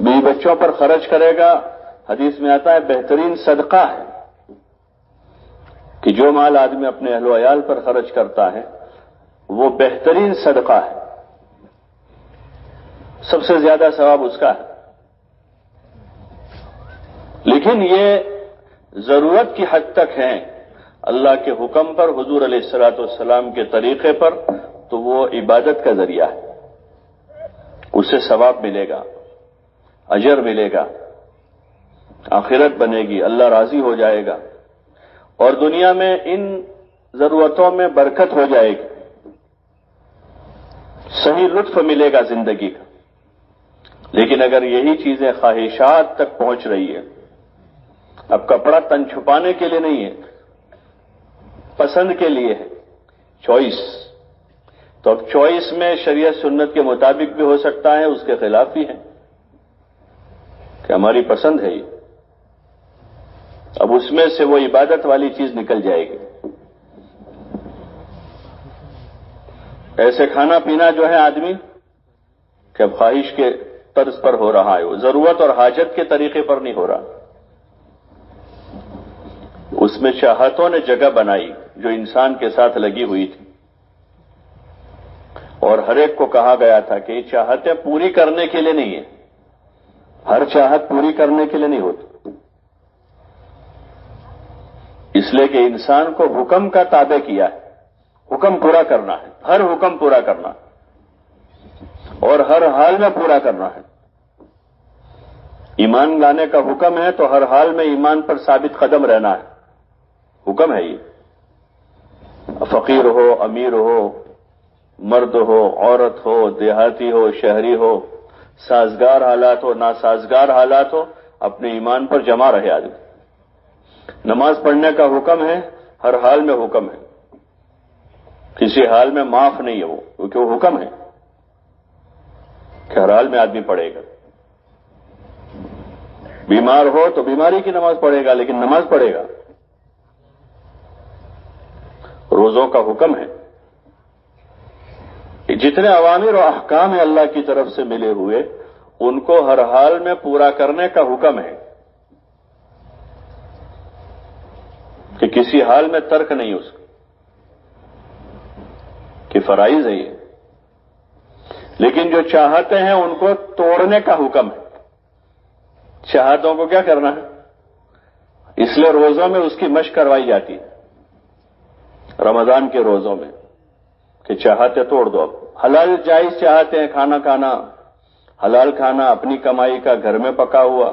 بیوی بچوں پر خرچ کرے گا، حدیث میں آتا ہے بہترین صدقہ ہے کہ جو مال آدمی اپنے اہل و عیال پر خرچ کرتا ہے وہ بہترین صدقہ ہے، سب سے زیادہ ثواب اس کا ہے۔ لیکن یہ ضرورت کی حد تک ہے، اللہ کے حکم پر، حضور علیہ الصلوۃ والسلام کے طریقے پر، تو وہ عبادت کا ذریعہ ہے، اسے ثواب ملے گا، اجر ملے گا، آخرت بنے گی، اللہ راضی ہو جائے گا، اور دنیا میں ان ضرورتوں میں برکت ہو جائے گی، صحیح لطف ملے گا زندگی کا۔ لیکن اگر یہی چیزیں خواہشات تک پہنچ رہی ہے، اب کپڑا تن چھپانے کے لیے نہیں ہے، پسند کے لیے ہے، چوائس، تو اب چوائس میں شریعت سنت کے مطابق بھی ہو سکتا ہے، اس کے خلاف بھی ہے کہ ہماری پسند ہے یہ، اب اس میں سے وہ عبادت والی چیز نکل جائے گی۔ ایسے کھانا پینا جو ہے آدمی کہ اب خواہش کے طرز پر ہو رہا ہے، وہ ضرورت اور حاجت کے طریقے پر نہیں ہو رہا، اس میں چاہتوں نے جگہ بنائی جو انسان کے ساتھ لگی ہوئی تھی، اور ہر ایک کو کہا گیا تھا کہ یہ چاہتیں پوری کرنے کے لیے نہیں ہے، ہر چاہت پوری کرنے کے لیے نہیں ہوتی، اس لیے کہ انسان کو حکم کا تابع کیا ہے، حکم پورا کرنا ہے، ہر حکم پورا کرنا ہے اور ہر حال میں پورا کرنا ہے۔ ایمان لانے کا حکم ہے تو ہر حال میں ایمان پر ثابت قدم رہنا ہے، حکم ہے یہ، فقیر ہو، امیر ہو، مرد ہو، عورت ہو، دیہاتی ہو، شہری ہو، سازگار حالات ہو، ناسازگار حالات ہو، اپنے ایمان پر جمع رہے آدمی۔ نماز پڑھنے کا حکم ہے، ہر حال میں حکم ہے، کسی حال میں معاف نہیں ہے وہ، کیونکہ وہ حکم ہے کہ ہر حال میں آدمی پڑھے گا۔ بیمار ہو تو بیماری کی نماز پڑھے گا، لیکن نماز پڑھے گا۔ روزوں کا حکم ہے، جتنے اوامر و احکام ہیں اللہ کی طرف سے ملے ہوئے ان کو ہر حال میں پورا کرنے کا حکم ہے کہ کسی حال میں ترک نہیں اس کا، کہ فرائض ہے یہ۔ لیکن جو چاہتے ہیں ان کو توڑنے کا حکم ہے، چاہتوں کو کیا کرنا ہے، اس لیے روزوں میں اس کی مشق کروائی جاتی ہے، رمضان کے روزوں میں، کہ چاہتے توڑ دو۔ اب حلال جائز چاہتے ہیں کھانا کھانا، حلال کھانا، اپنی کمائی کا، گھر میں پکا ہوا،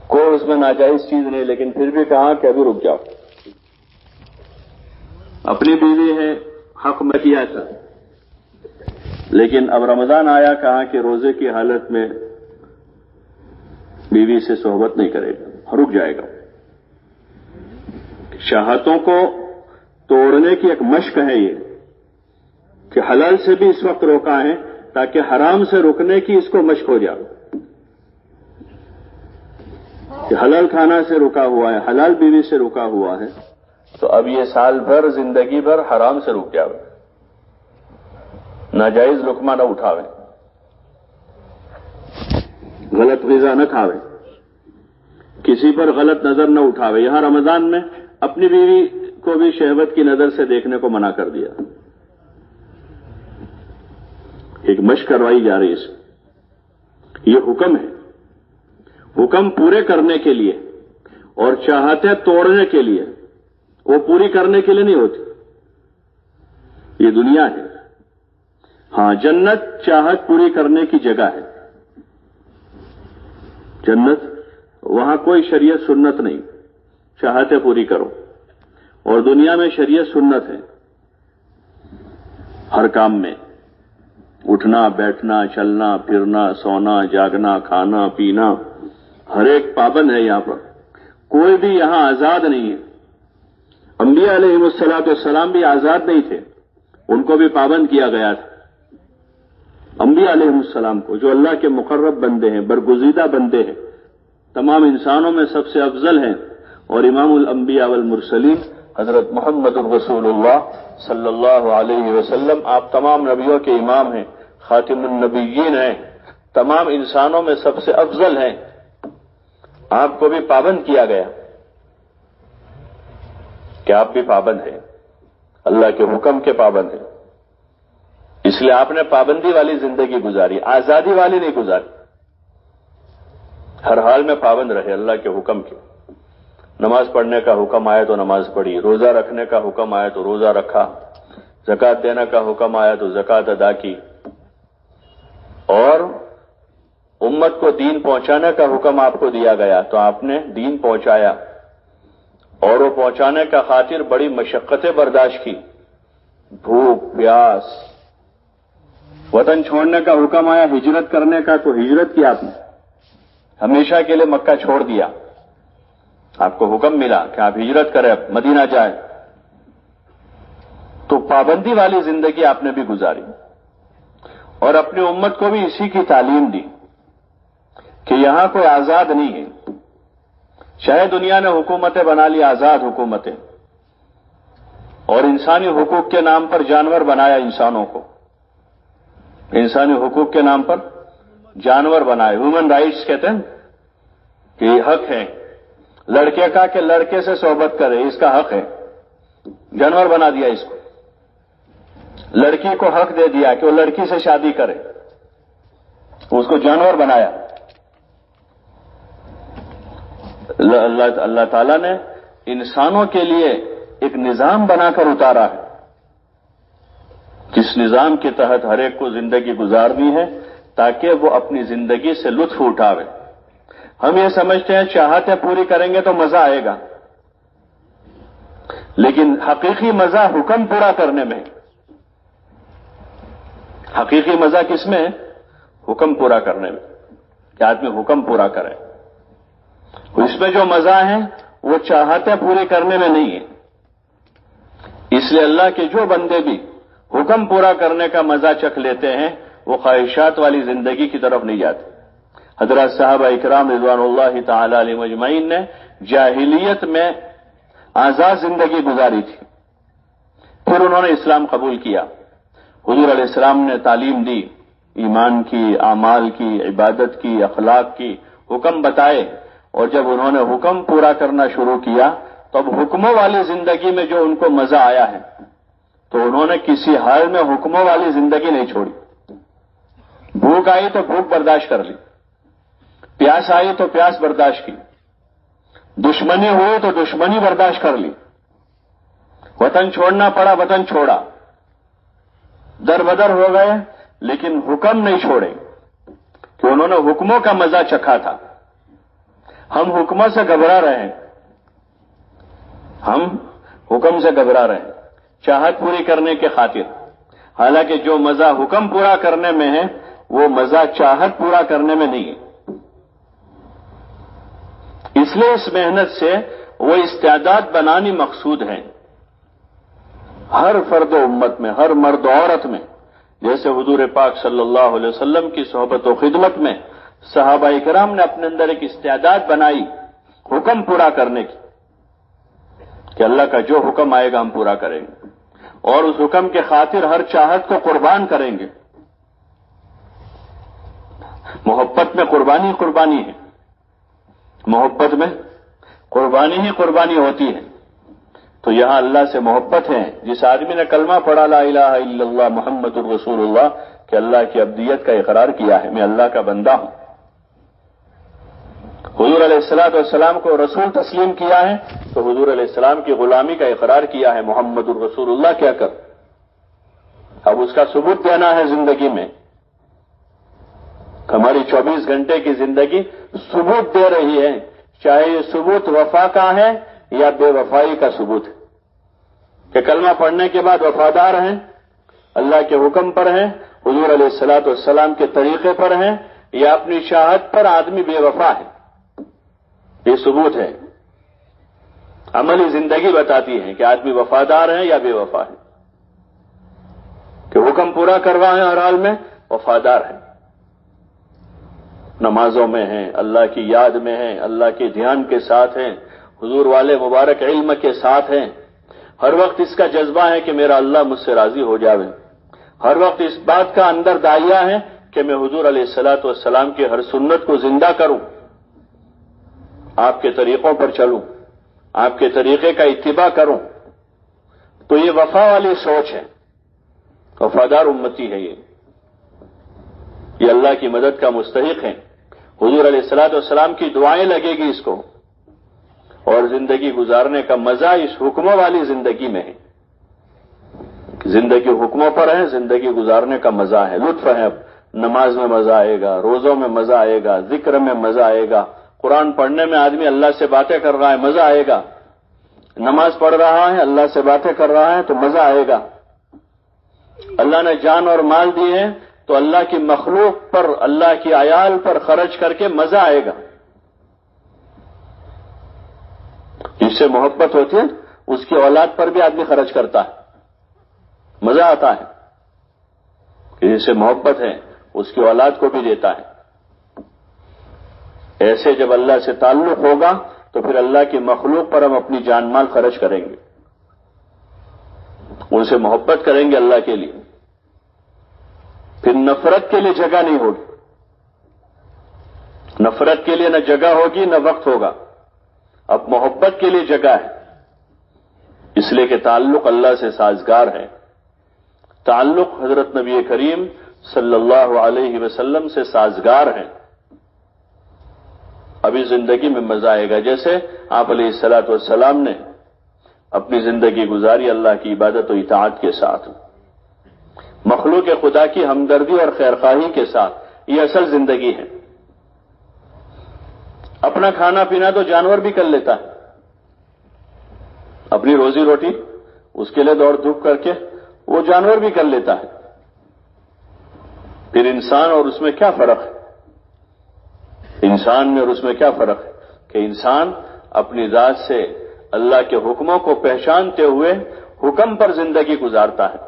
کوئی اس میں ناجائز چیز نہیں، لیکن پھر بھی کہا کہ ابھی رک جاؤ، اپنی بیوی ہے، حق میں کیا تھا، لیکن اب رمضان آیا، کہا کہ روزے کی حالت میں بیوی سے صحبت نہیں کرے گا، رک جائے گا۔ چاہتوں کو توڑنے کی ایک مشق ہے یہ کہ حلال سے بھی اس وقت روکا ہے تاکہ حرام سے رکنے کی اس کو مشق ہو جائے، کہ حلال کھانا سے رکا ہوا ہے، حلال بیوی سے رکا ہوا ہے، تو اب یہ سال بھر، زندگی بھر حرام سے رک جاوے، ناجائز لقمہ نہ اٹھاوے، غلط غذا نہ کھاوے، کسی پر غلط نظر نہ اٹھاوے۔ یہاں رمضان میں اپنی بیوی کو بھی شہوت کی نظر سے دیکھنے کو منع کر دیا، ایک مشق کروائی جا رہی ہے اس میں۔ یہ حکم ہے، حکم پورے کرنے کے لیے، اور چاہتے توڑنے کے لیے، وہ پوری کرنے کے لیے نہیں ہوتی، یہ دنیا ہے۔ ہاں، جنت چاہت پوری کرنے کی جگہ ہے، جنت، وہاں کوئی شریعت سنت نہیں، چاہتے پوری کرو، اور دنیا میں شریعت سنت ہے، ہر کام میں، اٹھنا بیٹھنا، چلنا پھرنا، سونا جاگنا، کھانا پینا، ہر ایک پابند ہے یہاں پر، کوئی بھی یہاں آزاد نہیں ہے۔ انبیاء علیہ السلام بھی آزاد نہیں تھے، ان کو بھی پابند کیا گیا تھا۔ انبیاء علیہ السلام کو، جو اللہ کے مقرب بندے ہیں، برگزیدہ بندے ہیں، تمام انسانوں میں سب سے افضل ہیں، اور امام الانبیاء والمرسلین حضرت محمد الرسول اللہ صلی اللہ علیہ وسلم، آپ تمام نبیوں کے امام ہیں، خاتم النبیین ہیں، تمام انسانوں میں سب سے افضل ہیں، آپ کو بھی پابند کیا گیا کہ آپ بھی پابند ہیں، اللہ کے حکم کے پابند ہیں، اس لیے آپ نے پابندی والی زندگی گزاری، آزادی والی نہیں گزاری، ہر حال میں پابند رہے اللہ کے حکم کے۔ نماز پڑھنے کا حکم آیا تو نماز پڑھی، روزہ رکھنے کا حکم آیا تو روزہ رکھا، زکوٰۃ دینے کا حکم آیا تو زکوٰۃ ادا کی، اور امت کو دین پہنچانے کا حکم آپ کو دیا گیا تو آپ نے دین پہنچایا، اور وہ پہنچانے کا خاطر بڑی مشقتیں برداشت کی، بھوک پیاس، وطن چھوڑنے کا حکم آیا ہجرت کرنے کا تو ہجرت کی آپ نے، ہمیشہ کے لیے مکہ چھوڑ دیا، آپ کو حکم ملا کہ آپ ہجرت کریں، مدینہ جائیں، تو پابندی والی زندگی آپ نے بھی گزاری، اور اپنی امت کو بھی اسی کی تعلیم دی کہ یہاں کوئی آزاد نہیں ہے، چاہے دنیا نے حکومتیں بنا لی، آزاد حکومتیں، اور انسانی حقوق کے نام پر جانور بنایا انسانوں کو، انسانی حقوق کے نام پر جانور بنائے، ہیومن رائٹس کہتے ہیں کہ یہ حق ہے لڑکے کا کہ لڑکے سے صحبت کرے، اس کا حق ہے، جانور بنا دیا اس کو، لڑکی کو حق دے دیا کہ وہ لڑکی سے شادی کرے، اس کو جانور بنایا۔ اللہ تعالیٰ نے انسانوں کے لیے ایک نظام بنا کر اتارا ہے، جس نظام کے تحت ہر ایک کو زندگی گزارنی ہے تاکہ وہ اپنی زندگی سے لطف اٹھاوے۔ ہم یہ سمجھتے ہیں چاہتیں پوری کریں گے تو مزہ آئے گا، لیکن حقیقی مزہ حکم پورا کرنے میں، حقیقی مزہ کس میں ہے؟ حکم پورا کرنے میں، کہ آدمی حکم پورا کرے۔ اس میں جو مزہ ہے وہ چاہتیں پوری کرنے میں نہیں ہے، اس لیے اللہ کے جو بندے بھی حکم پورا کرنے کا مزہ چکھ لیتے ہیں وہ خواہشات والی زندگی کی طرف نہیں جاتے۔ حضرات صحابہ اکرام رضوان اللہ تعالی علیہم اجمعین نے جاہلیت میں آزاد زندگی گزاری تھی، پھر انہوں نے اسلام قبول کیا، حضور علیہ السلام نے تعلیم دی، ایمان کی، اعمال کی، عبادت کی، اخلاق کی، حکم بتائے، اور جب انہوں نے حکم پورا کرنا شروع کیا تو اب حکموں والی زندگی میں جو ان کو مزہ آیا ہے تو انہوں نے کسی حال میں حکموں والی زندگی نہیں چھوڑی، بھوک آئی تو بھوک برداشت کر لی، پیاس آئی تو پیاس برداشت کی، دشمنی ہوئی تو دشمنی برداشت کر لی، وطن چھوڑنا پڑا وطن چھوڑا، در بدر ہو گئے لیکن حکم نہیں چھوڑے، کہ انہوں نے حکموں کا مزہ چکھا تھا۔ ہم حکموں سے گھبرا رہے ہیں، ہم حکم سے گھبرا رہے ہیں چاہت پوری کرنے کے خاطر، حالانکہ جو مزہ حکم پورا کرنے میں ہے وہ مزہ چاہت پورا کرنے میں نہیں ہے۔ اس لیے اس محنت سے وہ استعداد بنانی مقصود ہے ہر فرد و امت میں، ہر مرد و عورت میں، جیسے حضور پاک صلی اللہ علیہ وسلم کی صحبت و خدمت میں صحابہ کرام نے اپنے اندر ایک استعداد بنائی حکم پورا کرنے کی، کہ اللہ کا جو حکم آئے گا ہم پورا کریں گے، اور اس حکم کے خاطر ہر چاہت کو قربان کریں گے۔ محبت میں قربانی قربانی ہے، محبت میں قربانی ہی قربانی ہوتی ہے۔ تو یہاں اللہ سے محبت ہے، جس آدمی نے کلمہ پڑھا لا الہ الا اللہ محمد الرسول اللہ، کہ اللہ کی عبدیت کا اقرار کیا ہے، میں اللہ کا بندہ ہوں، حضور علیہ السلام کو رسول تسلیم کیا ہے تو حضور علیہ السلام کی غلامی کا اقرار کیا ہے، محمد الرسول اللہ کیا کر، اب اس کا ثبوت دینا ہے زندگی میں۔ ہماری 24 گھنٹے کی زندگی ثبوت دے رہی ہے، چاہے یہ ثبوت وفا کا ہے یا بے وفائی کا ثبوت ہے، کہ کلمہ پڑھنے کے بعد وفادار ہیں، اللہ کے حکم پر ہیں، حضور علیہ السلام کے طریقے پر ہیں، یا اپنی چاہت پر آدمی بے وفا ہے، یہ ثبوت ہے۔ عملی زندگی بتاتی ہے کہ آدمی وفادار ہے یا بے وفا ہے، کہ حکم پورا کروائے ہر حال میں وفادار ہے، نمازوں میں ہیں، اللہ کی یاد میں ہیں، اللہ کے دھیان کے ساتھ ہیں، حضور والے مبارک علم کے ساتھ ہیں، ہر وقت اس کا جذبہ ہے کہ میرا اللہ مجھ سے راضی ہو جاوے، ہر وقت اس بات کا اندر داعیہ ہے کہ میں حضور علیہ الصلوۃ والسلام کی ہر سنت کو زندہ کروں، آپ کے طریقوں پر چلوں، آپ کے طریقے کا اتباع کروں. تو یہ وفا والی سوچ ہے، وفادار امتی ہے. یہ اللہ کی مدد کا مستحق ہے. حضور علیہ الصلوۃ والسلام کی دعائیں لگے گی اس کو، اور زندگی گزارنے کا مزہ اس حکموں والی زندگی میں ہے. زندگی حکموں پر ہے، زندگی گزارنے کا مزہ ہے، لطف ہے. نماز میں مزہ آئے گا، روزوں میں مزہ آئے گا، ذکر میں مزہ آئے گا، قرآن پڑھنے میں آدمی اللہ سے باتیں کر رہا ہے مزہ آئے گا، نماز پڑھ رہا ہے اللہ سے باتیں کر رہا ہے تو مزہ آئے گا. اللہ نے جان اور مال دیے ہیں تو اللہ کی مخلوق پر، اللہ کی عیال پر خرچ کر کے مزہ آئے گا. جس سے محبت ہوتی ہے اس کی اولاد پر بھی آدمی خرچ کرتا ہے، مزہ آتا ہے. کہ جس سے محبت ہے اس کی اولاد کو بھی دیتا ہے. ایسے جب اللہ سے تعلق ہوگا تو پھر اللہ کی مخلوق پر ہم اپنی جان مال خرچ کریں گے، ان سے محبت کریں گے اللہ کے لیے. پھر نفرت کے لیے جگہ نہیں ہوگی، نفرت کے لیے نہ جگہ ہوگی نہ وقت ہوگا. اب محبت کے لیے جگہ ہے، اس لیے کہ تعلق اللہ سے سازگار ہے. تعلق حضرت نبی کریم صلی اللہ علیہ وسلم سے سازگار ہے. ابھی زندگی میں مزہ آئے گا. جیسے آپ علیہ الصلوۃ والسلام نے اپنی زندگی گزاری اللہ کی عبادت و اطاعت کے ساتھ، مخلوق خدا کی ہمدردی اور خیرخواہی کے ساتھ. یہ اصل زندگی ہے. اپنا کھانا پینا تو جانور بھی کر لیتا ہے، اپنی روزی روٹی اس کے لیے دوڑ دھوپ کر کے وہ جانور بھی کر لیتا ہے. پھر انسان اور اس میں کیا فرق ہے؟ انسان میں اور اس میں کیا فرق ہے کہ انسان اپنی ذات سے اللہ کے حکموں کو پہچانتے ہوئے حکم پر زندگی گزارتا ہے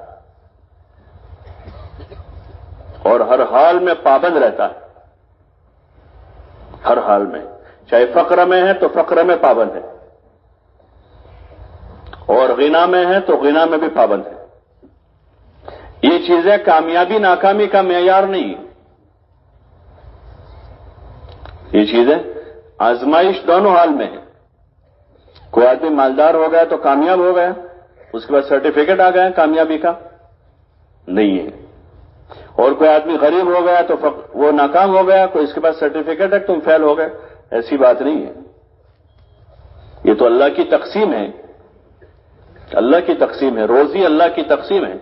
اور ہر حال میں پابند رہتا ہے. ہر حال میں، چاہے فقر میں ہے تو فقر میں پابند ہے، اور غنا میں ہے تو غنا میں بھی پابند ہے. یہ چیزیں کامیابی ناکامی کا معیار نہیں. یہ چیزیں آزمائش دونوں حال میں ہے. کوئی آدمی مالدار ہو گیا تو کامیاب ہو گیا، اس کے بعد سرٹیفکیٹ آ گیا کامیابی کا؟ نہیں ہے. اور کوئی آدمی غریب ہو گیا تو وہ ناکام ہو گیا، کوئی اس کے پاس سرٹیفکیٹ ہے تم فیل ہو گئے، ایسی بات نہیں ہے. یہ تو اللہ کی تقسیم ہے، اللہ کی تقسیم ہے. روزی اللہ کی تقسیم ہے.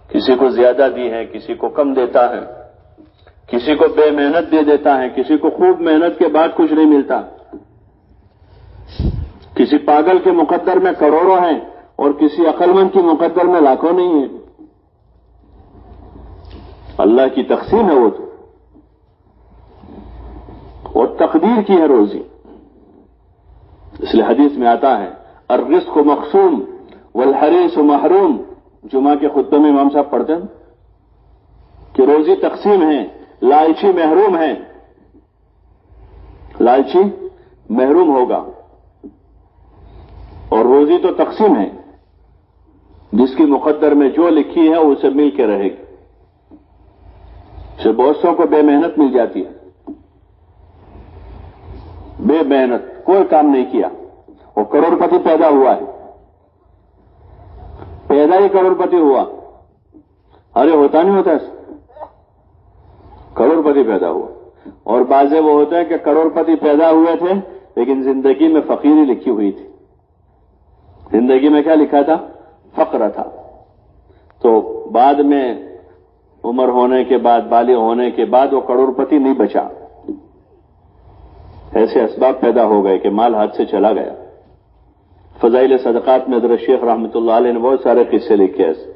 کسی کو زیادہ دی ہے، کسی کو کم دیتا ہے، کسی کو بے محنت دے دیتا ہے، کسی کو خوب محنت کے بعد کچھ نہیں ملتا. کسی پاگل کے مقدر میں کروڑوں ہیں اور کسی عقل مند کی مقدر میں لاکھوں نہیں ہیں. اللہ کی تقسیم ہے وہ تو، اور تقدیر کی ہے روزی. اس لیے حدیث میں آتا ہے الرزق مقسوم والحریص محروم. جمعہ کے خطبے میں امام صاحب پڑھتے ہیں کہ روزی تقسیم ہے، لالچی محروم ہے. لالچی محروم ہوگا، اور روزی تو تقسیم ہے، جس کی مقدر میں جو لکھی ہے اسے مل کے رہے گی. اسے بہت سو کو بے محنت مل جاتی ہے، بے محنت کوئی کام نہیں کیا، وہ کروڑ پتی پیدا ہوا ہے، پیدا ہی کروڑ پتی ہوا. ارے ہوتا نہیں ہوتا ایسا، کروڑ پتی پیدا ہوا. اور بعضے وہ ہوتے ہیں کہ کروڑ پتی پیدا ہوئے تھے لیکن زندگی میں فقیری لکھی ہوئی تھی. زندگی میں کیا لکھا تھا؟ فقر تھا. تو بعد میں عمر ہونے کے بعد، بالغ ہونے کے بعد وہ کروڑ پتی نہیں بچا. ایسے اسباب پیدا ہو گئے کہ مال ہاتھ سے چلا گیا. فضائل صدقات میں حضرت شیخ رحمۃ اللہ علیہ نے بہت سارے قصے لکھے ایسے.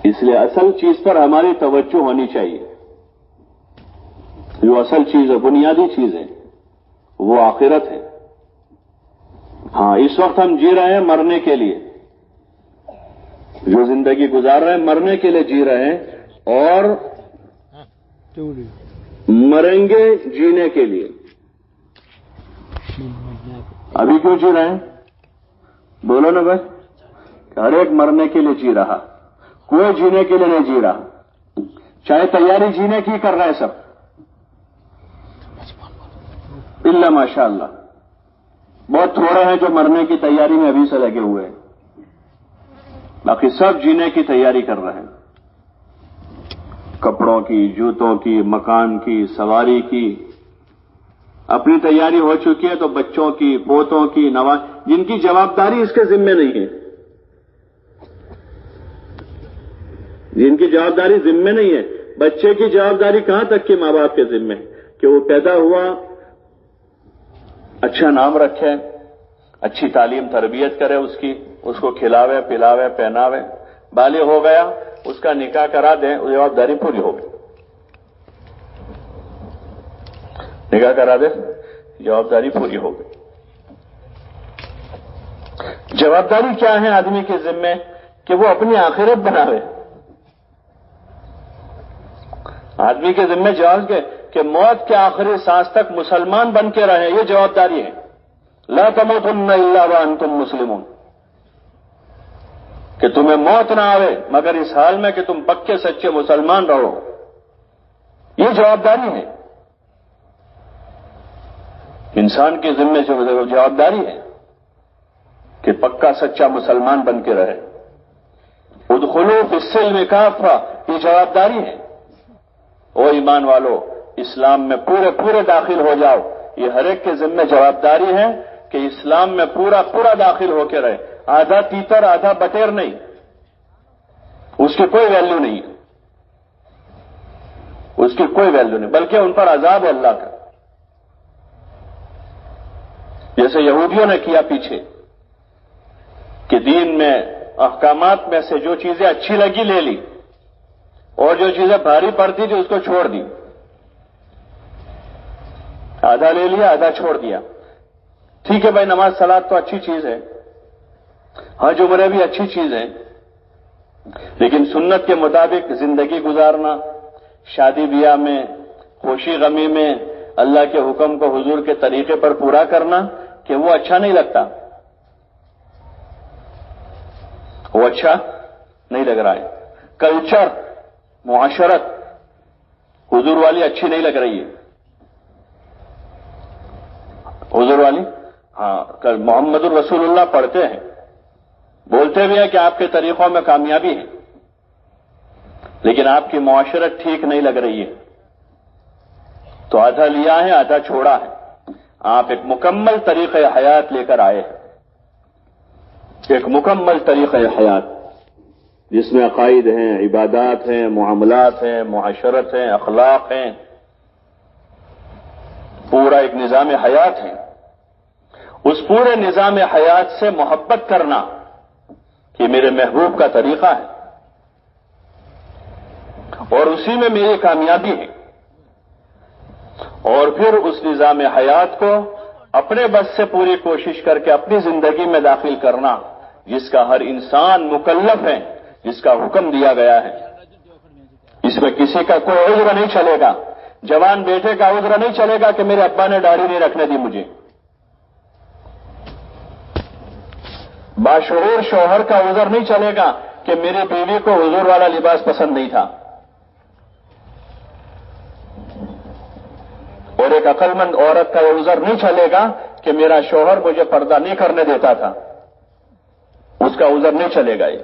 اس لیے اصل چیز پر ہماری توجہ ہونی چاہیے. جو اصل چیز ہے، بنیادی چیز ہے، وہ آخرت ہے. ہاں، اس وقت ہم جی رہے ہیں مرنے کے لیے، جو زندگی گزار رہے ہیں مرنے کے لیے جی رہے ہیں، اور مریں گے جینے کے لیے. ابھی کیوں جی رہے ہیں؟ بولو نا بھائی، ہر ایک مرنے کے لیے جی رہا, کوئی جینے کے لیے نہیں جی رہا. چاہے تیاری جینے کی کر رہے سب, الا ماشاء اللہ. بہت تھوڑے ہیں جو مرنے کی تیاری میں ابھی سے لگے ہوئے ہیں, باقی سب جینے کی تیاری کر رہے ہیں. کپڑوں کی, جوتوں کی, مکان کی, سواری کی اپنی تیاری ہو چکی ہے, تو بچوں کی, پوتوں کی, جن کی جوابداری اس کے ذمے نہیں ہے, جن کی جوابداری ذمے نہیں ہے. بچے کی جوابداری کہاں تک کہ ماں باپ کے ذمے ہے کہ وہ پیدا ہوا, اچھا نام رکھے, اچھی تعلیم تربیت کرے اس کی, اس کو کھلاوے پلاوے پہناوے, بالغ ہو گیا اس کا نکاح کرا دیں, جوابداری پوری ہو گئی. نکاح کرا دے, جوابداری پوری ہو گئی. جوابداری کیا ہے آدمی کے ذمے کہ وہ اپنی آخرت بناوے. آدمی کے ذمے جواز کہ موت کے آخری سانس تک مسلمان بن کے رہے, یہ جوابداری ہے. لا تموتن الا وانتم مسلمون, کہ تمہیں موت نہ آوے مگر اس حال میں کہ تم پکے سچے مسلمان رہو, یہ جوابداری ہے. انسان کے ذمے جوابداری ہے کہ پکا سچا مسلمان بن کے رہے. ادخلوا فی السلم کافہ, یہ جوابداری ہے. او ایمان والو, اسلام میں پورے داخل ہو جاؤ, یہ ہر ایک کے ذمہ جوابداری ہے کہ اسلام میں پورا داخل ہو کے رہے. آدھا تیتر آدھا بٹیر نہیں, اس کی کوئی ویلیو نہیں ہے, اس کی کوئی ویلیو نہیں, بلکہ ان پر عذاب ہے اللہ کا. جیسے یہودیوں نے کیا پیچھے کہ دین میں احکامات میں سے جو چیزیں اچھی لگی لے لی, اور جو چیزیں بھاری پڑتی تھی اس کو چھوڑ دی. آدھا لے لیا آدھا چھوڑ دیا. ٹھیک ہے بھائی, نماز صلات تو اچھی چیز ہے, حج عمرے بھی اچھی چیز ہے, لیکن سنت کے مطابق زندگی گزارنا, شادی بیاہ میں, خوشی غمی میں اللہ کے حکم کو حضور کے طریقے پر پورا کرنا, کہ وہ اچھا نہیں لگتا, وہ اچھا نہیں لگ رہا ہے. کلچر, معاشرت حضور والی اچھی نہیں لگ رہی ہے. حضور والی, ہاں, محمد الرسول اللہ پڑھتے ہیں, بولتے بھی ہیں کہ آپ کے طریقوں میں کامیابی ہے, لیکن آپ کی معاشرت ٹھیک نہیں لگ رہی ہے, تو آدھا لیا ہے آدھا چھوڑا ہے. آپ ایک مکمل طریقہ حیات لے کر آئے ہیں, ایک مکمل طریقہ حیات جس میں عقائد ہیں, عبادات ہیں, معاملات ہیں, معاشرت ہیں, اخلاق ہیں, پورا ایک نظام حیات ہے. اس پورے نظام حیات سے محبت کرنا کہ میرے محبوب کا طریقہ ہے, اور اسی میں میری کامیابی ہے. اور پھر اس نظام حیات کو اپنے بس سے پوری کوشش کر کے اپنی زندگی میں داخل کرنا, جس کا ہر انسان مکلف ہے, جس کا حکم دیا گیا ہے. اس میں کسی کا کوئی عذر نہیں چلے گا. جوان بیٹے کا عذر نہیں چلے گا کہ میرے ابا نے داڑھی نہیں رکھنے دی مجھے. باشعور شوہر کا عذر نہیں چلے گا کہ میری بیوی کو حضور والا لباس پسند نہیں تھا. اور ایک عقل مند عورت کا یہ عذر نہیں چلے گا کہ میرا شوہر مجھے پردہ نہیں کرنے دیتا تھا, اس کا عذر نہیں چلے گا. یہ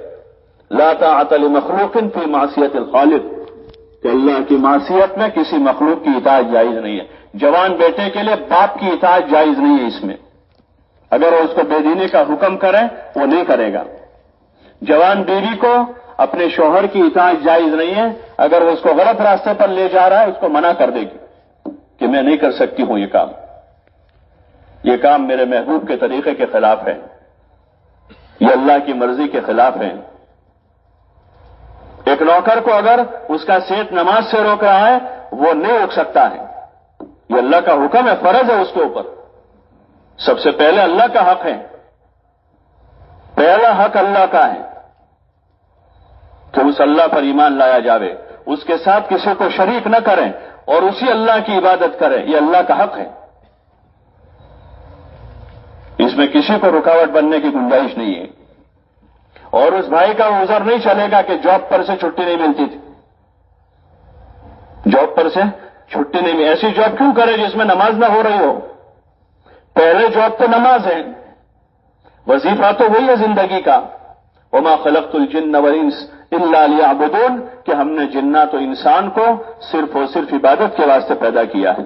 لا طاعت لمخلوق فی معصیت الخالق, کہ اللہ کی معصیت میں کسی مخلوق کی اطاعت جائز نہیں ہے. جوان بیٹے کے لیے باپ کی اطاعت جائز نہیں ہے. اس میں اگر وہ اس کو بے دینی کا حکم کرے وہ نہیں کرے گا. جوان بیوی کو اپنے شوہر کی اطاعت جائز نہیں ہے. اگر وہ اس کو غلط راستے پر لے جا رہا ہے اس کو منع کر دے گی کہ میں نہیں کر سکتی ہوں یہ کام میرے محبوب کے طریقے کے خلاف ہے, یہ اللہ کی مرضی کے خلاف ہے. ایک نوکر کو اگر اس کا سیٹ نماز سے روک رہا ہے وہ نہیں روک سکتا ہے. یہ اللہ کا حکم ہے, فرض ہے اس کے اوپر. سب سے پہلے اللہ کا حق ہے, پہلا حق اللہ کا ہے کہ اس اللہ پر ایمان لایا جاوے, اس کے ساتھ کسی کو شریک نہ کریں اور اسی اللہ کی عبادت کریں. یہ اللہ کا حق ہے, اس میں کسی کو رکاوٹ بننے کی گنجائش نہیں ہے. اور اس بھائی کا عذر نہیں چلے گا کہ جاب پر سے چھٹی نہیں ملتی تھی، جاب پر سے چھٹی نہیں ملی، ایسی جاب کیوں کرے جس میں نماز نہ ہو رہی ہو؟ پہلے جاب تو نماز ہے، وظیفہ تو وہی ہے زندگی کا، وما خلقت الجن والانس الا لیعبدون، کہ ہم نے جنات و انسان کو صرف اور صرف عبادت کے واسطے پیدا کیا ہے،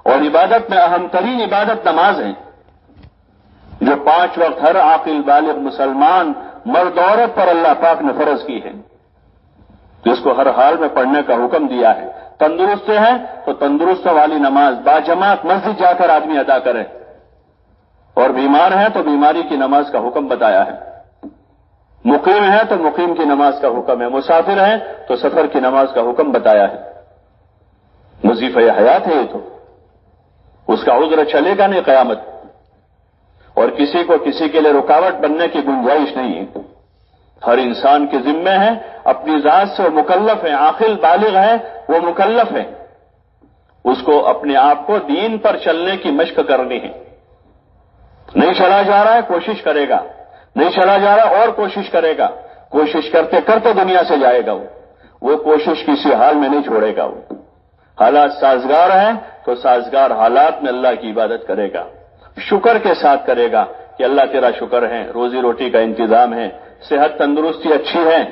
اور عبادت میں اہم ترین عبادت نماز ہے، جو 5 وقت ہر عاقل بالغ مسلمان مرد عورت پر اللہ پاک نے فرض کی ہے، جس کو ہر حال میں پڑھنے کا حکم دیا ہے۔ تندرست ہے تو تندرست والی نماز باجماعت مسجد جا کر آدمی ادا کرے، اور بیمار ہے تو بیماری کی نماز کا حکم بتایا ہے، مقیم ہے تو مقیم کی نماز کا حکم ہے، مسافر ہے تو سفر کی نماز کا حکم بتایا ہے۔ وظیفہ حیات ہے یہ تو، اس کا عذر چلے گا نہیں قیامت، اور کسی کو کسی کے لیے رکاوٹ بننے کی گنجائش نہیں ہے۔ ہر انسان کے ذمے ہے، اپنی ذات سے وہ مکلف ہے، عاقل بالغ ہے وہ مکلف ہے، اس کو اپنے آپ کو دین پر چلنے کی مشق کرنی ہے۔ نہیں چلا جا رہا ہے کوشش کرے گا، نہیں چلا جا رہا اور کوشش کرے گا، کوشش کرتے کرتے دنیا سے جائے گا، وہ کوشش کسی حال میں نہیں چھوڑے گا۔ وہ حالات سازگار ہیں تو سازگار حالات میں اللہ کی عبادت کرے گا، شکر کے ساتھ کرے گا کہ اللہ تیرا شکر ہے، روزی روٹی کا انتظام ہے، صحت تندرستی اچھی ہے،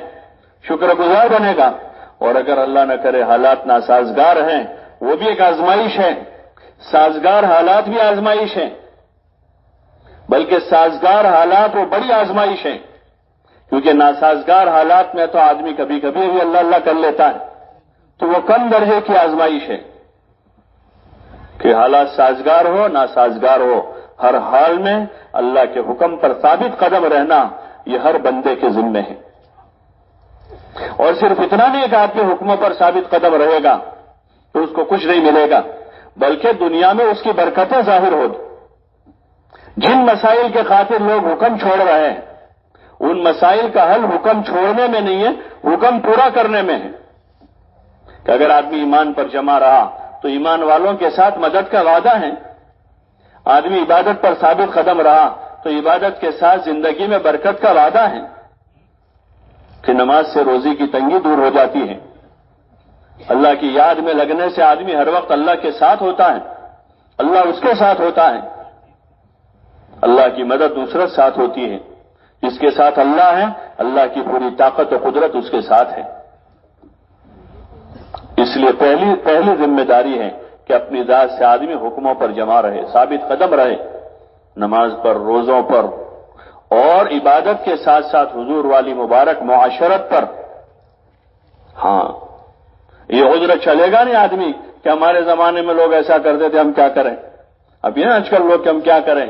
شکر گزار بنے گا۔ اور اگر اللہ نہ کرے حالات ناسازگار ہیں، وہ بھی ایک آزمائش ہے، سازگار حالات بھی آزمائش ہیں، بلکہ سازگار حالات وہ بڑی آزمائش ہیں، کیونکہ ناسازگار حالات میں تو آدمی کبھی کبھی بھی اللہ اللہ کر لیتا ہے، تو وہ کم درجے کی آزمائش ہے کہ حالات سازگار ہو ناسازگار ہو، ہر حال میں اللہ کے حکم پر ثابت قدم رہنا یہ ہر بندے کے ذمے ہے۔ اور صرف اتنا نہیں کہ آدمی حکموں پر ثابت قدم رہے گا تو اس کو کچھ نہیں ملے گا، بلکہ دنیا میں اس کی برکتیں ظاہر ہوگی۔ جن مسائل کے خاطر لوگ حکم چھوڑ رہے ہیں، ان مسائل کا حل حکم چھوڑنے میں نہیں ہے، حکم پورا کرنے میں ہے۔ کہ اگر آدمی ایمان پر جمع رہا تو ایمان والوں کے ساتھ مدد کا وعدہ ہے، آدمی عبادت پر ثابت قدم رہا تو عبادت کے ساتھ زندگی میں برکت کا وعدہ ہے، کہ نماز سے روزی کی تنگی دور ہو جاتی ہے، اللہ کی یاد میں لگنے سے آدمی ہر وقت اللہ کے ساتھ ہوتا ہے، اللہ اس کے ساتھ ہوتا ہے، اللہ کی مدد نصرت ساتھ ہوتی ہے، جس کے ساتھ اللہ ہے اللہ کی پوری طاقت و قدرت اس کے ساتھ ہے۔ اس لیے پہلی ذمہ داری ہے کہ اپنی ذات سے آدمی حکموں پر جمع رہے، ثابت قدم رہے، نماز پر، روزوں پر، اور عبادت کے ساتھ ساتھ حضور والی مبارک معاشرت پر۔ ہاں، یہ عذر چلے گا نہیں آدمی کہ ہمارے زمانے میں لوگ ایسا کرتے تھے ہم کیا کریں، اب یہ نا آج کل لوگ کہ ہم کیا کریں،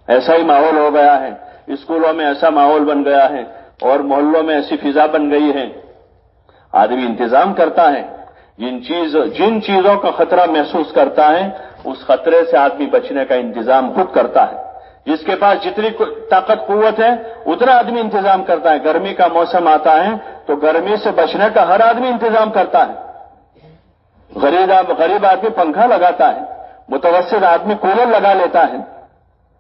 ایسا ہی ماحول ہو گیا ہے، اسکولوں میں ایسا ماحول بن گیا ہے، اور محلوں میں ایسی فضا بن گئی ہے۔ آدمی انتظام کرتا ہے، جن چیزوں کا خطرہ محسوس کرتا ہے اس خطرے سے آدمی بچنے کا انتظام خود کرتا ہے۔ جس کے پاس جتنی طاقت قوت ہے اتنا آدمی انتظام کرتا ہے۔ گرمی کا موسم آتا ہے تو گرمی سے بچنے کا ہر آدمی انتظام کرتا ہے۔ غریب آدمی پنکھا لگاتا ہے، متوسط آدمی کولر لگا لیتا ہے،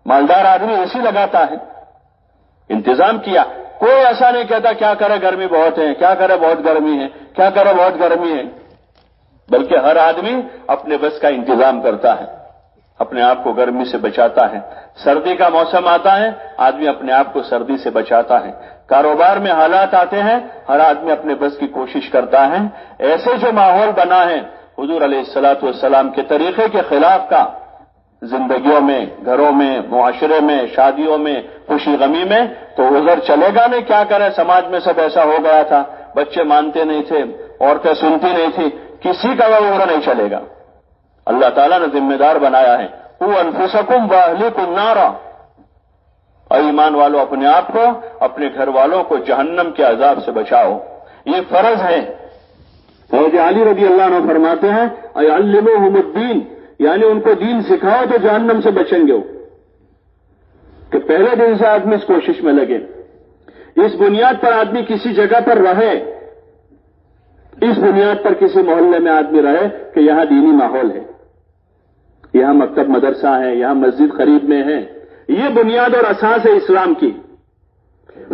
مالدار آدمی اے سی لگاتا ہے، انتظام کیا۔ کوئی ایسا نہیں کہتا کیا کرے گرمی بہت ہے، کیا کرے بہت گرمی ہے، کیا کرے بہت گرمی ہے، بلکہ ہر آدمی اپنے بس کا انتظام کرتا ہے، اپنے آپ کو گرمی سے بچاتا ہے۔ سردی کا موسم آتا ہے، آدمی اپنے آپ کو سردی سے بچاتا ہے۔ کاروبار میں حالات آتے ہیں، ہر آدمی اپنے بس کی کوشش کرتا ہے۔ ایسے جو ماحول بنا ہے حضور علیہ الصلوۃ والسلام کے طریقے کے خلاف کا، زندگیوں میں، گھروں میں، معاشرے میں، شادیوں میں، خوشی غمی میں، تو عذر چلے گا نہیں۔ کیا کرے، سماج میں سب ایسا ہو گیا تھا، بچے مانتے نہیں تھے، عورتیں سنتی نہیں تھی، کسی کا وہ عذر نہیں چلے گا۔ اللہ تعالیٰ نے ذمہ دار بنایا ہے، قوا انفسکم واہلیکم نارا، اے ایمان والو اپنے آپ کو، اپنے گھر والوں کو جہنم کے عذاب سے بچاؤ، یہ فرض ہے۔ حضرت علی رضی اللہ عنہ فرماتے ہیں علموہم الدین، یعنی ان کو دین سکھاؤ تو جہنم سے بچیں گے۔ کہ پہلے دن سے آدمی اس کوشش میں لگے، اس بنیاد پر آدمی کسی جگہ پر رہے، اس بنیاد پر کسی محلے میں آدمی رہے کہ یہاں دینی ماحول ہے، یہاں مکتب مدرسہ ہے، یہاں مسجد قریب میں ہے، یہ بنیاد اور اساس ہے اسلام کی۔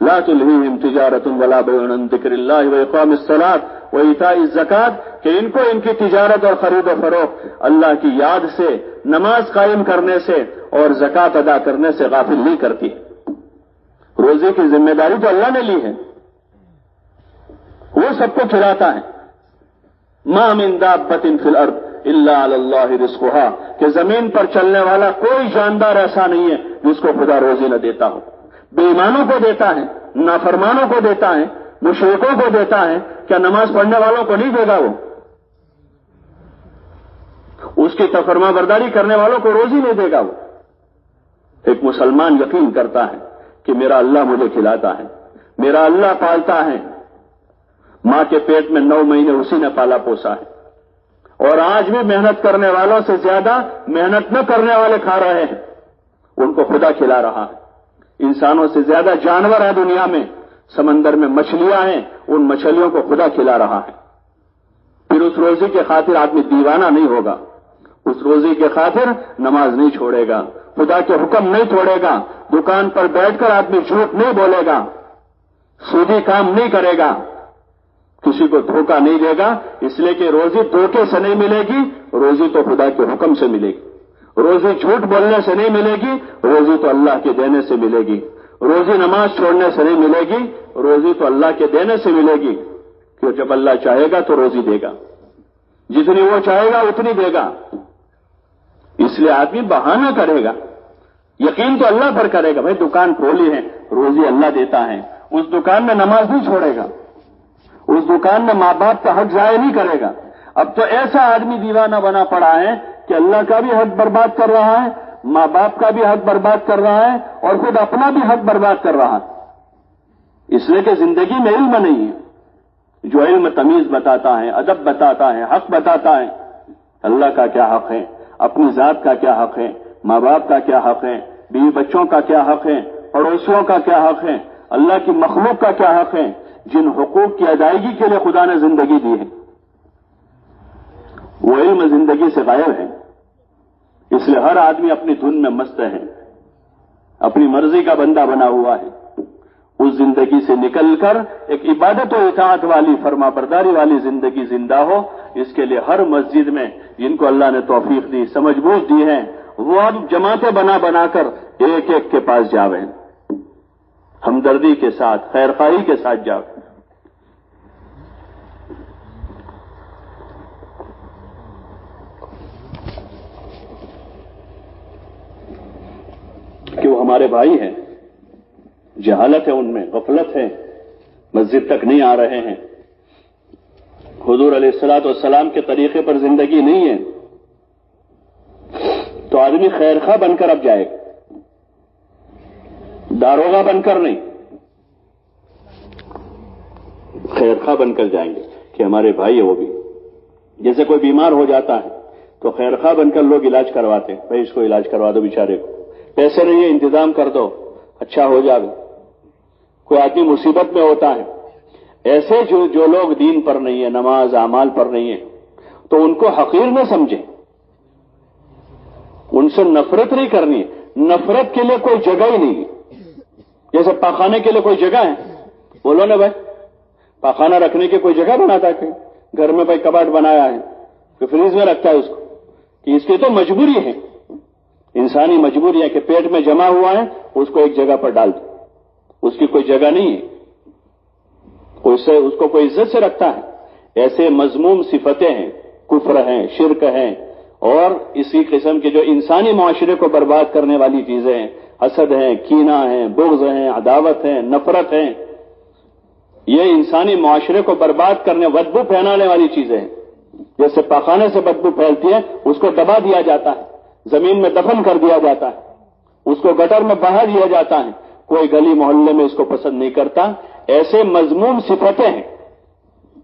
لا تلہیہم تجارۃ ولا بیع عن ذکر اللہ واقام الصلاۃ وایتاء الزکوٰۃ، کہ ان کو ان کی تجارت اور خرید و فروخت اللہ کی یاد سے، نماز قائم کرنے سے اور زکوٰۃ ادا کرنے سے غافل نہیں کرتی۔ روزی کی ذمہ داری تو اللہ نے لی ہے، وہ سب کو کھلاتا ہے۔ ما من دابۃ فی الارض الا علی اللہ رزقها، کہ زمین پر چلنے والا کوئی جاندار ایسا نہیں ہے جس کو خدا روزی نہ دیتا ہو۔ بے ایمانوں کو دیتا ہے، نافرمانوں کو دیتا ہے، مشرکوں کو دیتا ہے، کیا نماز پڑھنے والوں کو نہیں دے گا؟ وہ اس کی فرما برداری کرنے والوں کو روزی نہیں دے گا۔ وہ ایک مسلمان یقین کرتا ہے کہ میرا اللہ مجھے کھلاتا ہے، میرا اللہ پالتا ہے۔ ماں کے پیٹ میں 9 مہینے اسی نے پالا پوسا ہے، اور آج بھی محنت کرنے والوں سے زیادہ محنت نہ کرنے والے کھا رہے ہیں، ان کو خدا کھلا رہا ہے۔ انسانوں سے زیادہ جانور ہیں دنیا میں، سمندر میں مچھلیاں ہیں، ان مچھلیوں کو خدا کھلا رہا ہے۔ پھر اس روزی کے خاطر آدمی دیوانہ نہیں ہوگا، اس روزی کے خاطر نماز نہیں چھوڑے گا، خدا کے حکم نہیں چھوڑے گا، دکان پر بیٹھ کر آدمی جھوٹ نہیں بولے گا، سودی کام نہیں کرے گا، کسی کو دھوکہ نہیں دے گا، اس لیے کہ روزی دھوکے سے نہیں ملے گی، روزی تو خدا کے حکم سے ملے گی۔ روزی جھوٹ بولنے سے نہیں ملے گی، روزی تو اللہ کے دینے سے ملے گی۔ روزی نماز چھوڑنے سے نہیں ملے گی، روزی تو اللہ کے دینے سے ملے گی، کہ جب اللہ چاہے گا تو روزی دے گا، جتنی وہ چاہے گا اتنی دے گا۔ اس لیے آدمی بہانہ کرے گا، یقین تو اللہ پر کرے گا۔ بھائی دکان کھولی ہے، روزی اللہ دیتا ہے، اس دکان میں نماز نہیں چھوڑے گا، اس دکان میں ماں باپ کا حق ضائع نہیں کرے گا۔ اب تو ایسا آدمی دیوانہ بنا پڑا ہے کہ اللہ کا بھی حق برباد کر رہا ہے، ماں باپ کا بھی حق برباد کر رہا ہے، اور خود اپنا بھی حق برباد کر رہا ہے، اس لیے کہ زندگی میں علم نہیں ہے۔ جو علم تمیز بتاتا ہے، ادب بتاتا ہے، حق بتاتا ہے، اللہ کا کیا حق ہے، اپنی ذات کا کیا حق ہے، ماں باپ کا کیا حق ہے، بیوی بچوں کا کیا حق ہے، پڑوسیوں کا کیا حق ہے، اللہ کی مخلوق کا کیا حق ہے، جن حقوق کی ادائیگی کے لیے خدا نے زندگی دی ہے، وہ علم زندگی سے غائب ہے۔ اس لیے ہر آدمی اپنی دھن میں مست ہے، اپنی مرضی کا بندہ بنا ہوا ہے۔ اس زندگی سے نکل کر ایک عبادت و اطاعت والی، فرما برداری والی زندگی زندہ ہو، اس کے لیے ہر مسجد میں جن کو اللہ نے توفیق دی، سمجھ بوجھ دی ہے، وہ اب جماعتیں بنا کر ایک ایک کے پاس جاویں، ہمدردی کے ساتھ، خیرخواہی کے ساتھ جاویں۔ کہ وہ ہمارے بھائی ہیں، جہالت ہے ان میں، غفلت ہے، مسجد تک نہیں آ رہے ہیں، حضور علیہ الصلوۃ والسلام کے طریقے پر زندگی نہیں ہے، تو آدمی خیرخواہ بن کر اب جائے گا، داروغہ بن کر نہیں، خیرخواہ بن کر جائیں گے کہ ہمارے بھائی ہے وہ بھی۔ جیسے کوئی بیمار ہو جاتا ہے تو خیرخواہ بن کر لوگ علاج کرواتے ہیں، بھائی اس کو علاج کروا دو بیچارے کو، پیسے نہیں ہے انتظام کر دو، اچھا ہو جائے۔ کوئی آدمی مصیبت میں ہوتا ہے، ایسے جو لوگ دین پر نہیں ہے، نماز اعمال پر نہیں ہے، تو ان کو حقیر نہ سمجھیں، ان سے نفرت نہیں کرنی ہے، نفرت کے لیے کوئی جگہ ہی نہیں ہے۔ جیسے پاخانے کے لیے کوئی جگہ ہے، بولو نا بھائی، پاخانہ رکھنے کی کوئی جگہ بناتا ہے کہ گھر میں بھائی کباڑ بنایا ہے کہ فریج میں رکھتا ہے اس کو، کہ اس کی تو مجبوری ہے، انسانی مجبوری ہے کہ پیٹ میں جمع ہوا ہے، اس کو ایک جگہ پر ڈال دو، اس کی کوئی جگہ نہیں ہے، اس کو کوئی عزت سے رکھتا ہے۔ ایسے مذموم صفتیں ہیں، کفر ہیں، شرک ہیں، اور اسی قسم کے جو انسانی معاشرے کو برباد کرنے والی چیزیں ہیں، حسد ہیں، کینہ ہیں، بغض ہیں، عداوت ہیں، نفرت ہیں، یہ انسانی معاشرے کو برباد کرنے، بدبو پھیلانے والی چیزیں ہیں۔ جیسے پاخانے سے بدبو پھیلتی ہے، اس کو دبا دیا جاتا ہے، زمین میں دفن کر دیا جاتا ہے، اس کو گٹر میں بہا دیا جاتا ہے، کوئی گلی محلے میں اس کو پسند نہیں کرتا۔ ایسے مذموم صفتیں ہیں،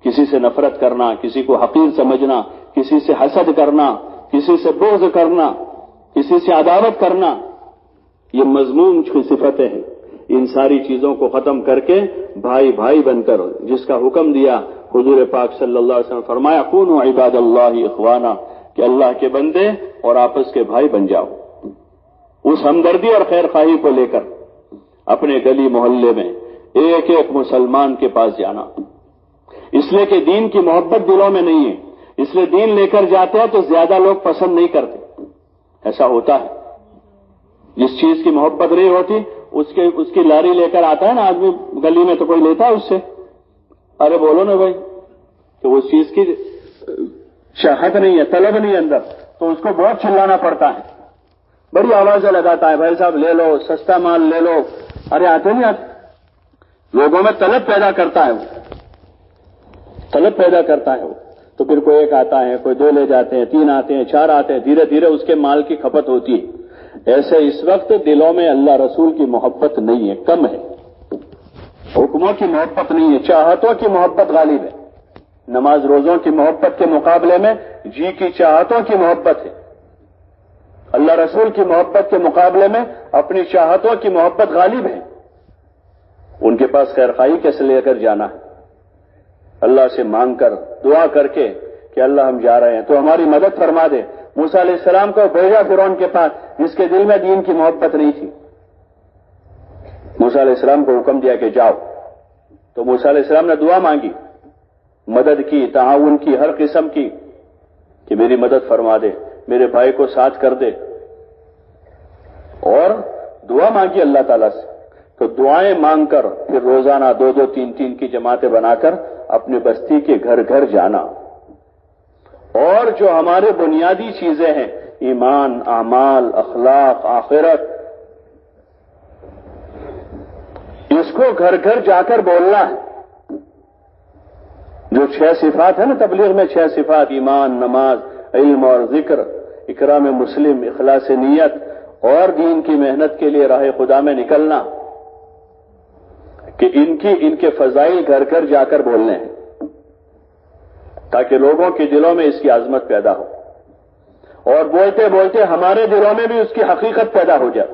کسی سے نفرت کرنا، کسی کو حقیر سمجھنا، کسی سے حسد کرنا، کسی سے بغض کرنا، کسی سے عداوت کرنا، یہ مذموم صفتیں ہیں۔ ان ساری چیزوں کو ختم کر کے بھائی بھائی بن کر، جس کا حکم دیا حضور پاک صلی اللہ علیہ وسلم، فرمایا کونوا عباد اللہ اخوانا، کہ اللہ کے بندے اور آپس کے بھائی بن جاؤ۔ اس ہمدردی اور خیر خواہی کو لے کر اپنے گلی محلے میں ایک ایک مسلمان کے پاس جانا، اس لیے کہ دین کی محبت دلوں میں نہیں ہے، اس لیے دین لے کر جاتے ہیں تو زیادہ لوگ پسند نہیں کرتے. ایسا ہوتا ہے، جس چیز کی محبت نہیں ہوتی اس کی لاری لے کر آتا ہے نا آدمی گلی میں، تو کوئی لیتا ہے اس سے، ارے بولو نا بھائی، تو اس چیز کی چاہت نہیں ہے، طلب نہیں ہے اندر، تو اس کو بہت چلانا پڑتا ہے، بڑی آوازیں لگاتا ہے، بھائی صاحب لے لو، سستا مال لے لو. ارے آتے نہیں آتے، لوگوں میں طلب پیدا کرتا ہے، وہ طلب پیدا کرتا ہے وہ. تو پھر کوئی ایک آتا ہے، کوئی دو لے جاتے ہیں، تین آتے ہیں، چار آتے ہیں، دھیرے دھیرے اس کے مال کی کھپت ہوتی ہے. ایسے اس وقت دلوں میں اللہ رسول کی محبت نہیں ہے، کم ہے، حکموں کی محبت نہیں ہے، چاہتوں کی محبت غالب ہے. نماز روزوں کی محبت کے مقابلے میں جی کی چاہتوں کی محبت ہے. اللہ رسول کی محبت کے مقابلے میں اپنی چاہتوں کی محبت غالب ہے. ان کے پاس خیرخواہی کیسے لے کر جانا ہے؟ اللہ سے مانگ کر، دعا کر کے کہ اللہ ہم جا رہے ہیں تو ہماری مدد فرما دے. موسیٰ علیہ السلام کو بھیجا فرعون کے پاس جس کے دل میں دین کی محبت نہیں تھی. موسیٰ علیہ السلام کو حکم دیا کہ جاؤ، تو موسیٰ علیہ السلام نے دعا مانگی، مدد کی، تعاون کی، ہر قسم کی، کہ میری مدد فرما دے، میرے بھائی کو ساتھ کر دے، اور دعا مانگی اللہ تعالیٰ سے. تو دعائیں مانگ کر پھر روزانہ 2-2 3-3 کی جماعتیں بنا کر اپنی بستی کے گھر گھر جانا. اور جو ہمارے بنیادی چیزیں ہیں، ایمان، اعمال، اخلاق، آخرت، اس کو گھر گھر جا کر بولنا ہے. جو 6 صفات ہیں نا تبلیغ میں، 6 صفات، ایمان، نماز، علم اور ذکر، اکرام مسلم، اخلاص نیت اور دین کی محنت کے لیے راہ خدا میں نکلنا، کہ ان کے فضائل گھر گھر جا کر بولنے ہیں، تاکہ لوگوں کے دلوں میں اس کی عظمت پیدا ہو، اور بولتے بولتے ہمارے دلوں میں بھی اس کی حقیقت پیدا ہو جائے.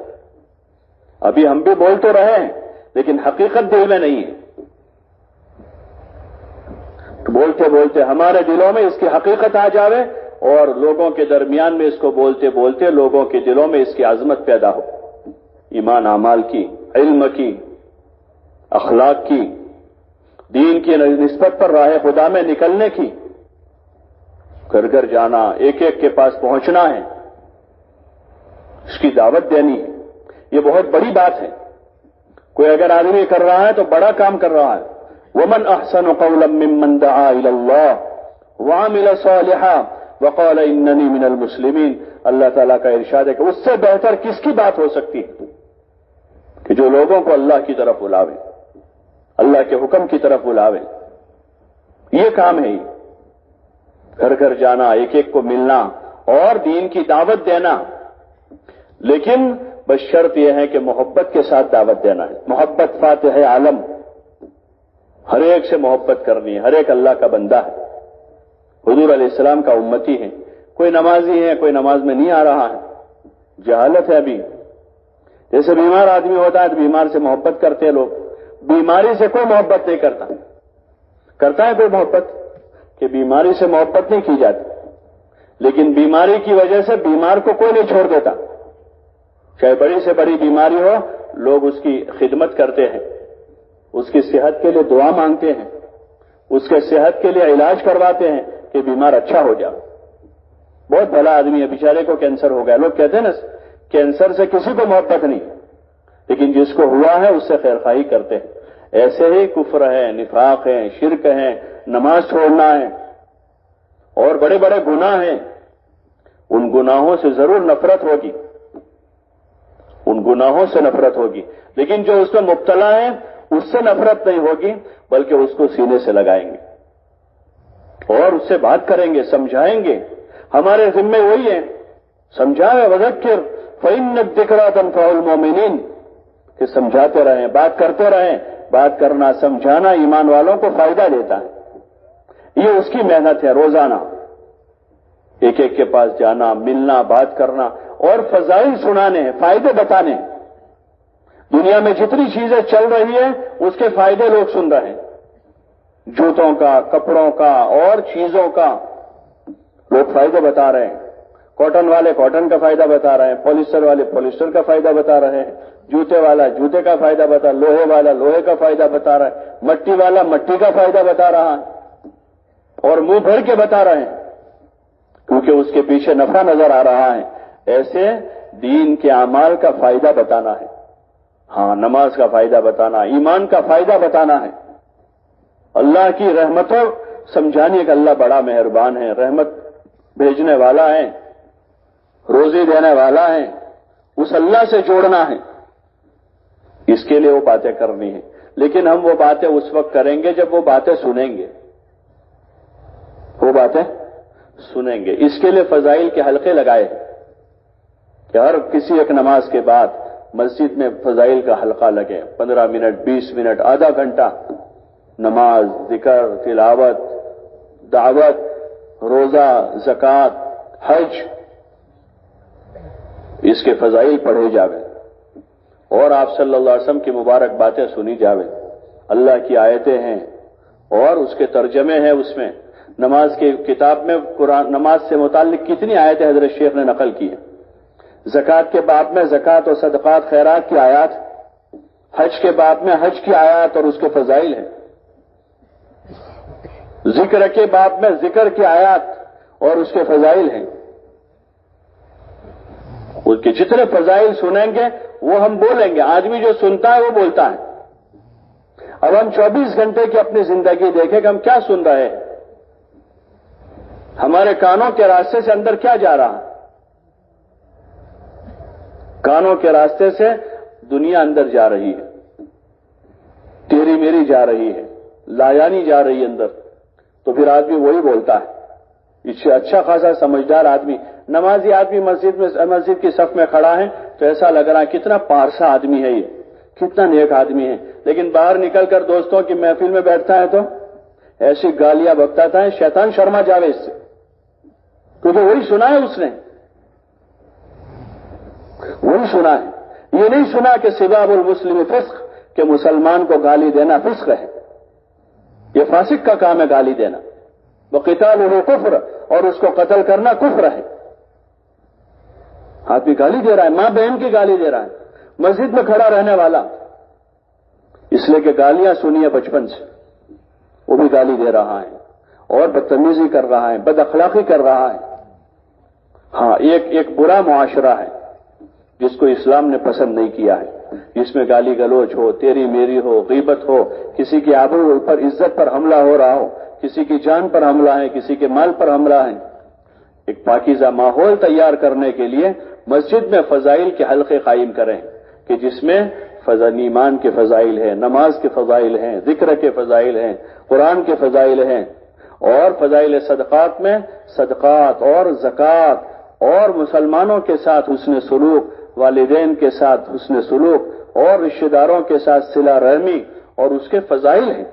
ابھی ہم بھی بول تو رہے ہیں لیکن حقیقت دل میں نہیں ہے. بولتے بولتے ہمارے دلوں میں اس کی حقیقت آ جاوے، اور لوگوں کے درمیان میں اس کو بولتے بولتے لوگوں کے دلوں میں اس کی عظمت پیدا ہو، ایمان، اعمال کی، علم کی، اخلاق کی، دین کی نسبت پر راہ خدا میں نکلنے کی. گھر گھر جانا، ایک ایک کے پاس پہنچنا ہے، اس کی دعوت دینی ہے. یہ بہت بڑی بات ہے. کوئی اگر آدمی کر رہا ہے تو بڑا کام کر رہا ہے. وَمَنْ أَحْسَنُ قَوْلًا مِّمَّنْ دَعَا إِلَى اللَّهِ وَعَمِلَ صَالِحًا وَقَالَ إِنَّنِي مِنَ الْمُسْلِمِينَ. اللہ تعالیٰ کا ارشاد ہے کہ اس سے بہتر کس کی بات ہو سکتی ہے کہ جو لوگوں کو اللہ کی طرف بلاوے، اللہ کے حکم کی طرف بلاوے. یہ کام ہے، گھر گھر جانا، ایک ایک کو ملنا اور دین کی دعوت دینا. لیکن بس شرط یہ ہے کہ محبت کے ساتھ دعوت دینا ہے. محبت فاتح عالم، ہر ایک سے محبت کرنی ہے، ہر ایک اللہ کا بندہ ہے، حضور علیہ السلام کا امتی ہے. کوئی نمازی ہے، کوئی نماز میں نہیں آ رہا ہے، جہالت ہے. ابھی جیسے بیمار آدمی ہوتا ہے تو بیمار سے محبت کرتے ہیں لوگ، بیماری سے کوئی محبت نہیں کرتا. کرتا ہے کوئی محبت؟ کہ بیماری سے محبت نہیں کی جاتی، لیکن بیماری کی وجہ سے بیمار کو کوئی نہیں چھوڑ دیتا. چاہے بڑی سے بڑی بیماری ہو، لوگ اس کی خدمت کرتے ہیں، اس کی صحت کے لیے دعا مانگتے ہیں، اس کے صحت کے لیے علاج کرواتے ہیں کہ بیمار اچھا ہو جائے. بہت بھلا آدمی ہے، بیچارے کو کینسر ہو گیا، لوگ کہتے ہیں نا کینسر سے کسی کو محبت نہیں، لیکن جس کو ہوا ہے اس سے خیرخواہی کرتے ہیں. ایسے ہی کفر ہے، نفاق ہے، شرک ہے، نماز چھوڑنا ہے اور بڑے بڑے گناہ ہیں. ان گناہوں سے ضرور نفرت ہوگی، ان گناہوں سے نفرت ہوگی، لیکن جو اس میں مبتلا ہے اس سے نفرت نہیں ہوگی، بلکہ اس کو سینے سے لگائیں گے اور اس سے بات کریں گے، سمجھائیں گے. ہمارے ذمے وہی ہے، سمجھائے وذکر فإن الذکریٰ تنفع المؤمنین، کہ سمجھاتے رہیں، بات کرتے رہیں. بات کرنا، سمجھانا ایمان والوں کو فائدہ دیتا ہے. یہ اس کی محنت ہے. روزانہ ایک ایک کے پاس جانا، ملنا، بات کرنا اور فضائل سنانے ہیں، فائدے بتانے. دنیا میں جتنی چیزیں چل رہی ہیں اس کے فائدے لوگ سن رہے ہیں، جوتوں کا، کپڑوں کا اور چیزوں کا لوگ فائدے بتا رہے ہیں. کاٹن والے کاٹن کا فائدہ بتا رہے ہیں، پولیسٹر والے پولیسٹر کا فائدہ بتا رہے ہیں، جوتے والا جوتے کا فائدہ بتا، لوہے والا لوہے کا فائدہ بتا رہا ہے، مٹی والا مٹی کا فائدہ بتا رہا ہے، اور منہ بھر کے بتا رہے ہیں کیونکہ اس کے پیچھے نفع نظر آ رہا ہے۔ ایسے دین کے اعمال کا فائدہ بتانا ہے، ہاں نماز کا فائدہ بتانا، ایمان کا فائدہ بتانا ہے، اللہ کی رحمتوں سمجھانے کا اللہ بڑا مہربان ہے، رحمت بھیجنے والا ہے، روزی دینے والا ہے، اس اللہ سے جوڑنا ہے، اس کے لیے وہ باتیں کرنی ہیں۔ لیکن ہم وہ باتیں اس وقت کریں گے جب وہ باتیں سنیں گے، وہ باتیں سنیں گے۔ اس کے لیے فضائل کے حلقے لگائے کہ ہر کسی ایک نماز کے بعد مسجد میں فضائل کا حلقہ لگے، 15 منٹ 20 منٹ آدھا گھنٹہ، نماز، ذکر، تلاوت، دعوت، روزہ، زکوٰۃ، حج، اس کے فضائل پڑھے جاوے اور آپ صلی اللہ علیہ وسلم کی مبارک باتیں سنی جاوے، اللہ کی آیتیں ہیں اور اس کے ترجمے ہیں۔ اس میں نماز کی کتاب میں قرآن نماز سے متعلق کتنی آیتیں حضرت شیخ نے نقل کی ہیں، زکوٰۃ کے باب میں زکوٰۃ اور صدقات خیرات کی آیات، حج کے باب میں حج کی آیات اور اس کے فضائل ہیں، ذکر کے باب میں ذکر کی آیات اور اس کے فضائل ہیں۔ اس کے جتنے فضائل سنیں گے وہ ہم بولیں گے، آدمی جو سنتا ہے وہ بولتا ہے۔ اب ہم 24 گھنٹے کی اپنی زندگی دیکھیں کہ ہم کیا سن رہے ہیں، ہمارے کانوں کے راستے سے اندر کیا جا رہا ہے، کانوں کے راستے سے دنیا اندر جا رہی ہے، تیری میری جا رہی ہے، لایانی جا رہی ہے اندر، تو پھر آدمی وہی بولتا ہے۔ اس سے اچھا خاصا سمجھدار آدمی، نمازی آدمی مسجد کی صف میں کھڑا ہے تو ایسا لگ رہا ہے کتنا پارسا آدمی ہے، یہ کتنا نیک آدمی ہے، لیکن باہر نکل کر دوستوں کی محفل میں بیٹھتا ہے تو ایسی گالیاں بکتا ہے، شیطان شرما جاوے اس سے، کیونکہ وہی سنا ہے اس نے، وہی سنا ہے۔ یہ نہیں سنا کہ سباب المسلم فسق، کہ مسلمان کو گالی دینا فسق ہے، یہ فاسق کا کام ہے گالی دینا، وقتالہ کفر، اور اس کو قتل کرنا کفر ہے۔ آدمی گالی دے رہا ہے، ماں بہن کی گالی دے رہا ہے، مسجد میں کھڑا رہنے والا، اس لیے کہ گالیاں سنی ہے بچپن سے، وہ بھی گالی دے رہا ہے اور بدتمیزی کر رہا ہے، بد اخلاقی کر رہا ہے۔ ہاں ایک برا معاشرہ ہے جس کو اسلام نے پسند نہیں کیا ہے، جس میں گالی گلوچ ہو، تیری میری ہو، غیبت ہو، کسی کی آبرو پر عزت پر حملہ ہو رہا ہو، کسی کی جان پر حملہ ہے، کسی کے مال پر حملہ ہے۔ ایک پاکیزہ ماحول تیار کرنے کے لیے مسجد میں فضائل کے حلقے قائم کریں کہ جس میں ایمان کے فضائل ہیں، نماز کے فضائل ہیں، ذکر کے فضائل ہیں، قرآن کے فضائل ہیں، اور فضائل صدقات میں صدقات اور زکوٰۃ اور مسلمانوں کے ساتھ حسن سلوک، والدین کے ساتھ حسن سلوک اور رشتہ داروں کے ساتھ صلہ رحمی اور اس کے فضائل ہیں۔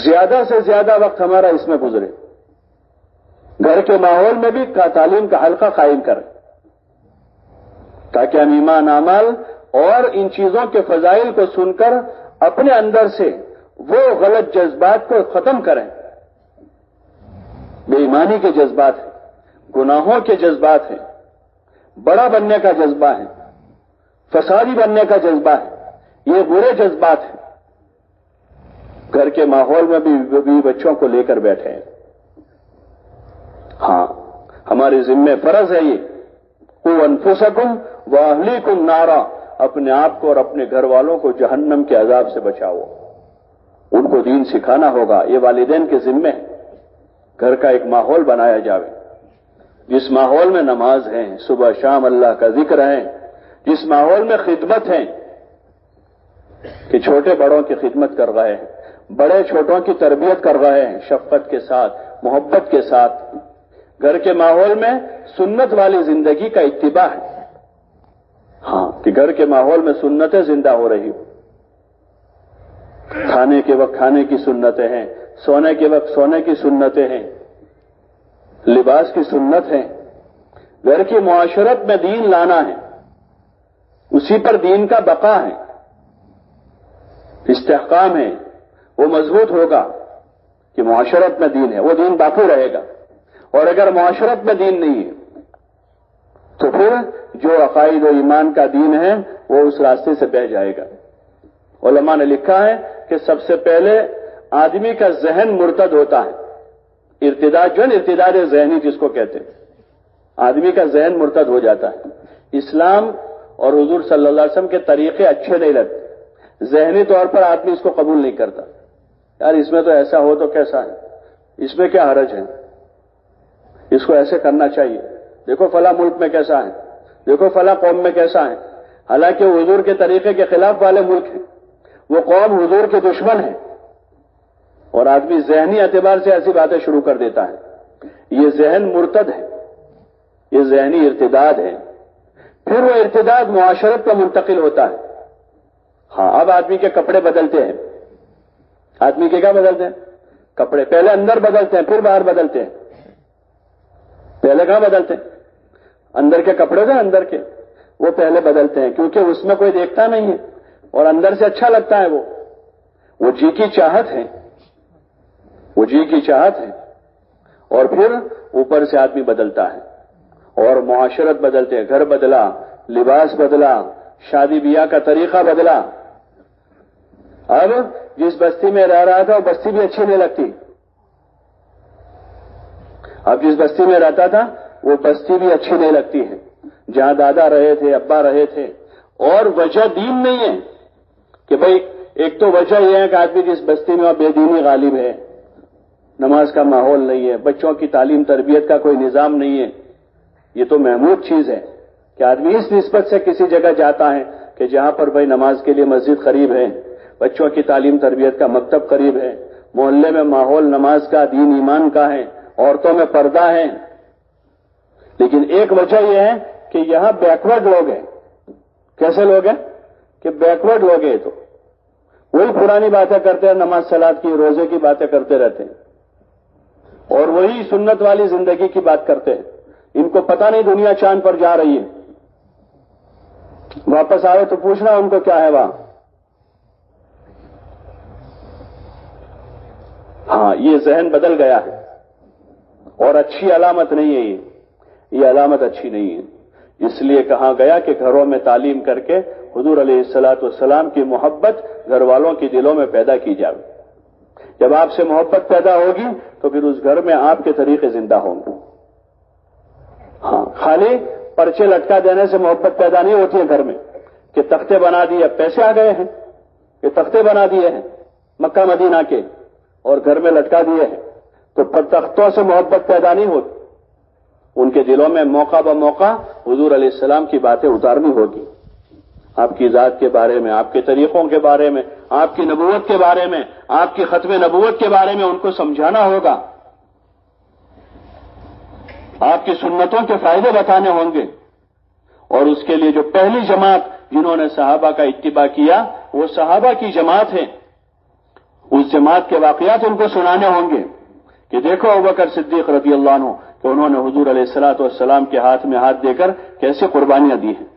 زیادہ سے زیادہ وقت ہمارا اس میں گزرے، گھر کے ماحول میں بھی تعلیم کا حلقہ قائم کریں تاکہ ہم ایمان اعمال اور ان چیزوں کے فضائل کو سن کر اپنے اندر سے وہ غلط جذبات کو ختم کریں۔ بے ایمانی کے جذبات ہیں، گناہوں کے جذبات ہیں، بڑا بننے کا جذبہ ہے، فسادی بننے کا جذبہ ہے، یہ برے جذبات ہیں۔ گھر کے ماحول میں بھی بچوں کو لے کر بیٹھے ہیں۔ ہاں ہمارے ذمہ فرض ہے یہ، قوا انفسکم واہلیکم نارا، اپنے آپ کو اور اپنے گھر والوں کو جہنم کے عذاب سے بچاؤ، ان کو دین سکھانا ہوگا، یہ والدین کے ذمہ ہے۔ گھر کا ایک ماحول بنایا جاوے جس ماحول میں نماز ہے، صبح شام اللہ کا ذکر ہے، جس ماحول میں خدمت ہے کہ چھوٹے بڑوں کی خدمت کر رہے ہیں، بڑے چھوٹوں کی تربیت کر رہے ہیں، شفقت کے ساتھ، محبت کے ساتھ۔ گھر کے ماحول میں سنت والی زندگی کا اتباع ہے، ہاں کہ گھر کے ماحول میں سنتیں زندہ ہو رہی ہوں، کھانے کے وقت کھانے کی سنتیں ہیں، سونے کے وقت سونے کی سنتیں ہیں، لباس کی سنت ہے۔ گھر کی معاشرت میں دین لانا ہے، اسی پر دین کا بقا ہے، استحکام ہے، وہ مضبوط ہوگا کہ معاشرت میں دین ہے، وہ دین باقی رہے گا۔ اور اگر معاشرت میں دین نہیں ہے تو پھر جو عقائد و ایمان کا دین ہے وہ اس راستے سے بہ جائے گا۔ علماء نے لکھا ہے کہ سب سے پہلے آدمی کا ذہن مرتد ہوتا ہے، ارتداد جو ہے ارتداد ذہنی جس کو کہتے ہیں، آدمی کا ذہن مرتد ہو جاتا ہے۔ اسلام اور حضور صلی اللہ علیہ وسلم کے طریقے اچھے نہیں لگتے، ذہنی طور پر آدمی اس کو قبول نہیں کرتا، یار اس میں تو ایسا ہو تو کیسا ہے، اس میں کیا حرج ہے، اس کو ایسے کرنا چاہیے، دیکھو فلاں ملک میں کیسا ہے، دیکھو فلاں قوم میں کیسا ہے، حالانکہ وہ حضور کے طریقے کے خلاف والے ملک ہیں، وہ قوم حضور کے دشمن ہے، اور آدمی ذہنی اعتبار سے ایسی باتیں شروع کر دیتا ہے، یہ ذہن مرتد ہے، یہ ذہنی ارتداد ہے۔ پھر وہ ارتداد معاشرت پر منتقل ہوتا ہے۔ ہاں اب آدمی کے کپڑے بدلتے ہیں، آدمی کے کیا بدلتے ہیں؟ کپڑے پہلے اندر بدلتے ہیں پھر باہر بدلتے ہیں، پہلے کہاں بدلتے ہیں؟ اندر کے کپڑے تھے اندر کے وہ پہلے بدلتے ہیں، کیونکہ اس میں کوئی دیکھتا نہیں ہے اور اندر سے اچھا لگتا ہے، وہ جی کی چاہت ہے، وہ جی کی چاہت ہے، اور پھر اوپر سے آدمی بدلتا ہے اور معاشرت بدلتے ہیں، گھر بدلا، لباس بدلا، شادی بیاہ کا طریقہ بدلا۔ اب جس بستی میں رہ رہا تھا وہ بستی بھی اچھی نہیں لگتی، اب جس بستی میں رہتا تھا وہ بستی بھی اچھی نہیں لگتی ہے جہاں دادا رہے تھے، ابا رہے تھے، اور وجہ دین نہیں ہے کہ بھئی ایک تو وجہ یہ ہے کہ آدمی جس بستی میں بے دینی غالب ہے، نماز کا ماحول نہیں ہے، بچوں کی تعلیم تربیت کا کوئی نظام نہیں ہے، یہ تو محمود چیز ہے کہ آدمی اس نسبت سے کسی جگہ جاتا ہے کہ جہاں پر بھئی نماز کے لیے مسجد قریب ہے، بچوں کی تعلیم تربیت کا مکتب قریب ہے، محلے میں ماحول نماز کا، دین ایمان کا ہے، عورتوں میں پردہ ہے۔ لیکن ایک وجہ یہ ہے کہ یہاں بیکورڈ لوگ ہیں۔ کیسے لوگ ہیں؟ کہ بیکورڈ لوگ ہیں، تو وہی پرانی باتیں کرتے ہیں، نماز صلات کی، روزے کی باتیں کرتے رہتے ہیں، اور وہی سنت والی زندگی کی بات کرتے ہیں۔ ان کو پتہ نہیں دنیا چاند پر جا رہی ہے، واپس آئے تو پوچھنا ان کو کیا ہے وہاں۔ ہاں یہ ذہن بدل گیا ہے اور اچھی علامت نہیں ہے، یہ علامت اچھی نہیں ہے۔ اس لیے کہا گیا کہ گھروں میں تعلیم کر کے حضور علیہ الصلوۃ والسلام کی محبت گھر والوں کے دلوں میں پیدا کی جائے۔ جب آپ سے محبت پیدا ہوگی تو پھر اس گھر میں آپ کے طریقے زندہ ہوں گے۔ ہاں خالی پرچے لٹکا دینے سے محبت پیدا نہیں ہوتی ہے گھر میں، کہ تختے بنا دیے، پیسے آ گئے ہیں کہ تختے بنا دیے ہیں مکہ مدینہ کے اور گھر میں لٹکا دیے ہیں، تو تختوں سے محبت پیدا نہیں ہوتی، ان کے دلوں میں موقع بموقع حضور علیہ السلام کی باتیں اتارنی ہوگی، آپ کی ذات کے بارے میں، آپ کے طریقوں کے بارے میں، آپ کی نبوت کے بارے میں، آپ کی ختم نبوت کے بارے میں ان کو سمجھانا ہوگا، آپ کی سنتوں کے فائدے بتانے ہوں گے، اور اس کے لیے جو پہلی جماعت جنہوں نے صحابہ کا اتباع کیا وہ صحابہ کی جماعت ہے، اس جماعت کے واقعات ان کو سنانے ہوں گے کہ دیکھو ابوبکر صدیق رضی اللہ عنہ کہ انہوں نے حضور علیہ الصلوۃ والسلام کے ہاتھ میں ہاتھ دے کر کیسے قربانیاں دی ہیں،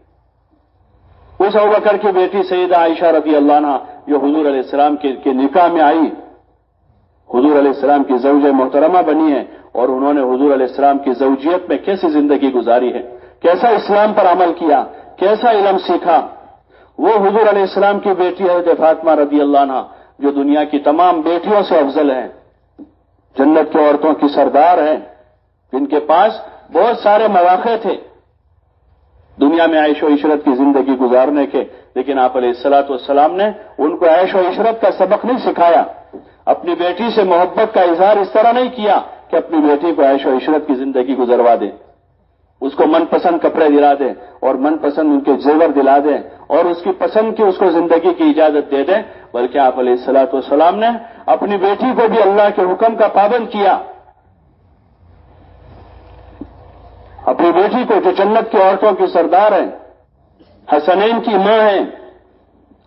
اس ابوبکر کی بیٹی سیدہ عائشہ رضی اللہ عنہ جو حضور علیہ السلام کے نکاح میں آئی، حضور علیہ السلام کی زوجہ محترمہ بنی ہے، اور انہوں نے حضور علیہ السلام کی زوجیت میں کیسی زندگی گزاری ہے، کیسا اسلام پر عمل کیا، کیسا علم سیکھا۔ وہ حضور علیہ السلام کی بیٹی حضرت فاطمہ رضی اللہ عنہ جو دنیا کی تمام بیٹیوں سے افضل ہیں، جنت کی عورتوں کی سردار ہیں، جن کے پاس بہت سارے مواقع تھے دنیا میں عیش و عشرت کی زندگی گزارنے کے، لیکن آپ علیہ الصلوۃ والسلام نے ان کو عیش و عشرت کا سبق نہیں سکھایا، اپنی بیٹی سے محبت کا اظہار اس طرح نہیں کیا کہ اپنی بیٹی کو عیش و عشرت کی زندگی گزروا دیں، اس کو من پسند کپڑے دلا دیں اور من پسند ان کے زیور دلا دیں اور اس کی پسند کی اس کو زندگی کی اجازت دے دیں، بلکہ آپ علیہ الصلوۃ والسلام نے اپنی بیٹی کو بھی اللہ کے حکم کا پابند کیا، اپنی بیٹی کو جو جنت کی عورتوں کی سردار ہیں، حسنین کی ماں ہیں،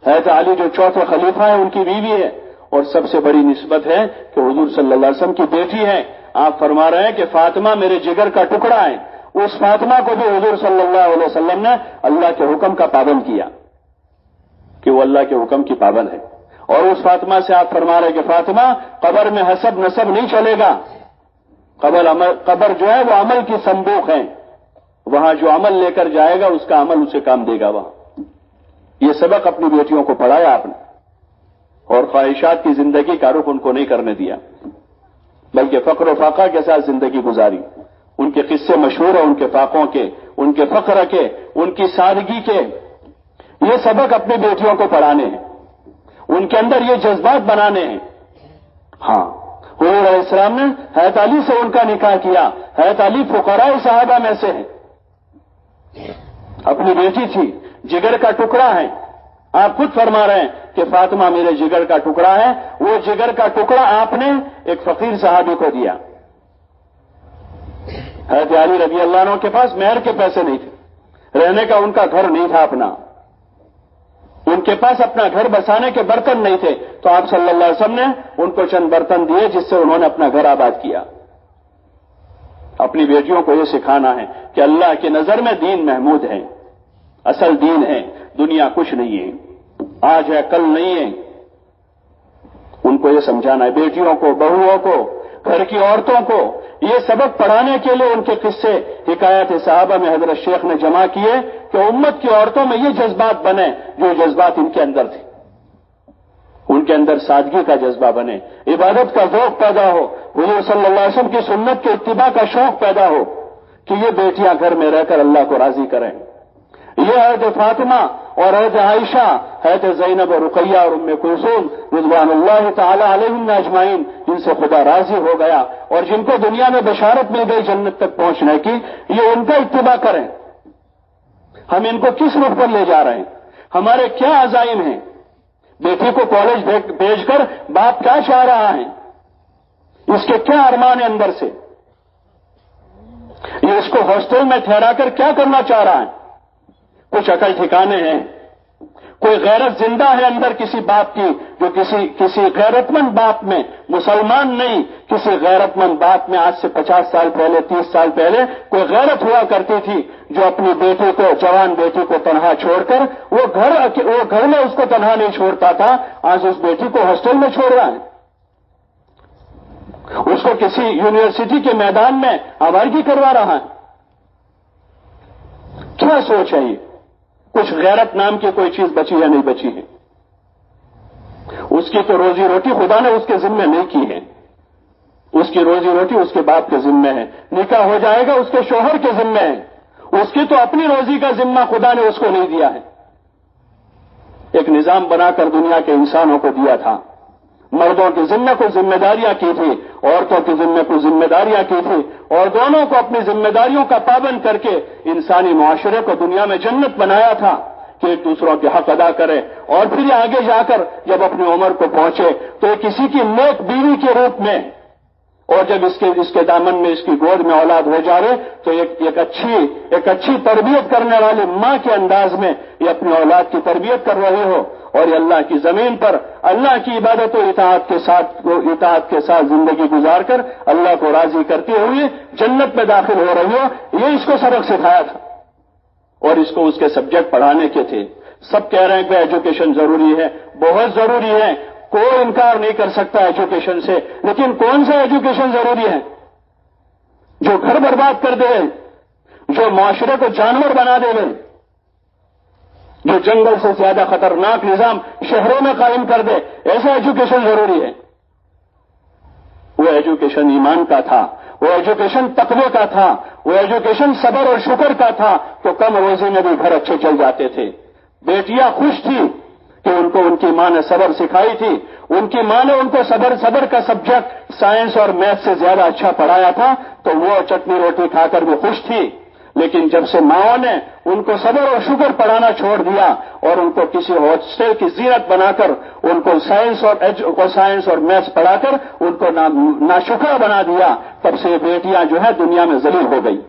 حضرت علی جو چوتھے خلیفہ ہیں ان کی بیوی ہے، اور سب سے بڑی نسبت ہے کہ حضور صلی اللہ علیہ وسلم کی بیٹی ہے۔ آپ فرما رہے ہیں کہ فاطمہ میرے جگر کا ٹکڑا ہے، اس فاطمہ کو بھی حضور صلی اللہ علیہ وسلم نے اللہ کے حکم کا پابند کیا کہ وہ اللہ کے حکم کی پابند ہے، اور اس فاطمہ سے آپ فرما رہے ہیں کہ فاطمہ قبر میں حسب نسب نہیں چلے گا، قبر جو ہے وہ عمل کی صندوق ہے، وہاں جو عمل لے کر جائے گا اس کا عمل اسے کام دے گا وہاں۔ یہ سبق اپنی بیٹیوں کو پڑھایا آپ نے، اور خواہشات کی زندگی کا رخ ان کو نہیں کرنے دیا، بلکہ فقر و فاقہ کے ساتھ زندگی گزاری۔ ان کے قصے مشہور ہیں، ان کے فاقوں کے، ان کے فقر کے، ان کی سادگی کے۔ یہ سبق اپنی بیٹیوں کو پڑھانے ہیں، ان کے اندر یہ جذبات بنانے ہیں۔ ہاں، حضور علیہ السلام نے حضرت علی سے ان کا نکاح کیا۔ حضرت علی فقراء صحابہ میں سے ہیں، اپنی بیٹی تھی، جگر کا ٹکڑا ہے۔ آپ خود فرما رہے ہیں کہ فاطمہ میرے جگر کا ٹکڑا ہے، وہ جگر کا ٹکڑا آپ نے ایک فقیر صحابی کو دیا۔ حضرت علی رضی اللہ عنہ کے پاس مہر کے پیسے نہیں تھے، رہنے کا ان کا گھر نہیں تھا اپنا، ان کے پاس اپنا گھر بسانے کے برتن نہیں تھے، تو آپ صلی اللہ علیہ وسلم نے ان کو چند برتن دیے جس سے انہوں نے اپنا گھر آباد کیا۔ اپنی بیٹیوں کو یہ سکھانا ہے کہ اللہ کی نظر میں دین محمود ہے، اصل دین ہے، دنیا کچھ نہیں ہے، آج ہے کل نہیں ہے۔ ان کو یہ سمجھانا ہے، بیٹیوں کو، بہوؤں کو، گھر کی عورتوں کو یہ سبق پڑھانے کے لیے ان کے قصے حکایت صحابہ میں حضرت شیخ نے جمع کیے کہ امت کی عورتوں میں یہ جذبات بنے جو جذبات ان کے اندر تھے، ان کے اندر سادگی کا جذبہ بنے، عبادت کا ذوق پیدا ہو، حضور صلی اللہ علیہ وسلم کی سنت کے اتباع کا شوق پیدا ہو کہ یہ بیٹیاں گھر میں رہ کر اللہ کو راضی کریں۔ یہ حضرت فاطمہ اور حضرت عائشہ، حضرت زینب اور رقیہ اور ام کلثوم رضوان اللہ تعالی علیہم اجمعین، جن سے خدا راضی ہو گیا اور جن کو دنیا میں بشارت مل گئی جنت تک پہنچنے کی، یہ ان کا اتباع کریں۔ ہم ان کو کس رخ پر لے جا رہے ہیں؟ ہمارے کیا عزائم ہیں؟ بیٹی کو کالج بھیج کر باپ کیا چاہ رہا ہے؟ اس کے کیا ارمان ہے اندر سے؟ یہ اس کو ہاسٹل میں ٹھہرا کر کیا کرنا چاہ رہا ہے؟ کچھ عقل ٹھکانے ہیں؟ کوئی غیرت زندہ ہے اندر کسی باپ کی جو کسی غیرت مند باپ میں، مسلمان نہیں، کسی غیرت مند باپ میں آج سے 50 سال پہلے، 30 سال پہلے کوئی غیرت ہوا کرتی تھی جو اپنی بیٹی کو، جوان بیٹی کو تنہا چھوڑ کر وہ گھر میں اس کو تنہا نہیں چھوڑتا تھا، آج اس بیٹی کو ہاسٹل میں چھوڑ رہا ہے، اس کو کسی یونیورسٹی کے میدان میں آوارگی کروا رہا ہے۔ کیا سوچ ہے یہ؟ کچھ غیرت نام کی کوئی چیز بچی یا نہیں بچی ہے؟ اس کی تو روزی روٹی خدا نے اس کے ذمہ نہیں کی ہے، اس کی روزی روٹی اس کے باپ کے ذمہ ہے، نکاح ہو جائے گا اس کے شوہر کے ذمہ ہے، اس کی تو اپنی روزی کا ذمہ خدا نے اس کو نہیں دیا ہے۔ ایک نظام بنا کر دنیا کے انسانوں کو دیا تھا، مردوں کے ذمہ کو ذمہ داریاں کی تھی، عورتوں کے ذمہ کو ذمہ داریاں کی تھی، اور دونوں کو اپنی ذمہ داریوں کا پابند کر کے انسانی معاشرے کو دنیا میں جنت بنایا تھا کہ ایک دوسروں کے حق ادا کرے، اور پھر یہ آگے جا کر جب اپنی عمر کو پہنچے تو یہ کسی کی نیک بیوی کے روپ میں، اور جب اس کے دامن میں، اس کی گود میں اولاد ہو جائے تو ایک اچھی تربیت کرنے والی ماں کے انداز میں یہ اپنی اولاد کی تربیت کر رہی ہو، اور یہ اللہ کی زمین پر اللہ کی عبادت و اطاعت کے ساتھ زندگی گزار کر اللہ کو راضی کرتے ہوئے جنت میں داخل ہو رہی ہو۔ یہ اس کو سبق سکھایا تھا، اور اس کو اس کے سبجیکٹ پڑھانے کے تھے۔ سب کہہ رہے ہیں کہ ایجوکیشن ضروری ہے، بہت ضروری ہے، کوئی انکار نہیں کر سکتا ایجوکیشن سے، لیکن کون سا ایجوکیشن ضروری ہے؟ جو گھر برباد کر دے، جو معاشرے کو جانور بنا دے، جو جنگل سے زیادہ خطرناک نظام شہروں میں قائم کر دے، ایسا ایجوکیشن ضروری ہے؟ وہ ایجوکیشن ایمان کا تھا، وہ ایجوکیشن تقوی کا تھا، وہ ایجوکیشن صبر اور شکر کا تھا، تو کم روزی میں بھی گھر اچھے چل جاتے تھے۔ بیٹیاں خوش تھی کہ ان کو ان کی ماں نے صبر سکھائی تھی، ان کی ماں نے ان کو صبر کا سبجیکٹ سائنس اور میتھ سے زیادہ اچھا پڑھایا تھا، تو وہ چٹنی روٹی کھا کر بھی خوش تھی۔ لیکن جب سے ماؤں نے ان کو صبر اور شکر پڑھانا چھوڑ دیا اور ان کو کسی ہاسٹل کی زینت بنا کر ان کو سائنس اور میتھس پڑھا کر ان کو ناشکرا بنا دیا، تب سے بیٹیاں جو ہے دنیا میں ذلیل ہو گئی۔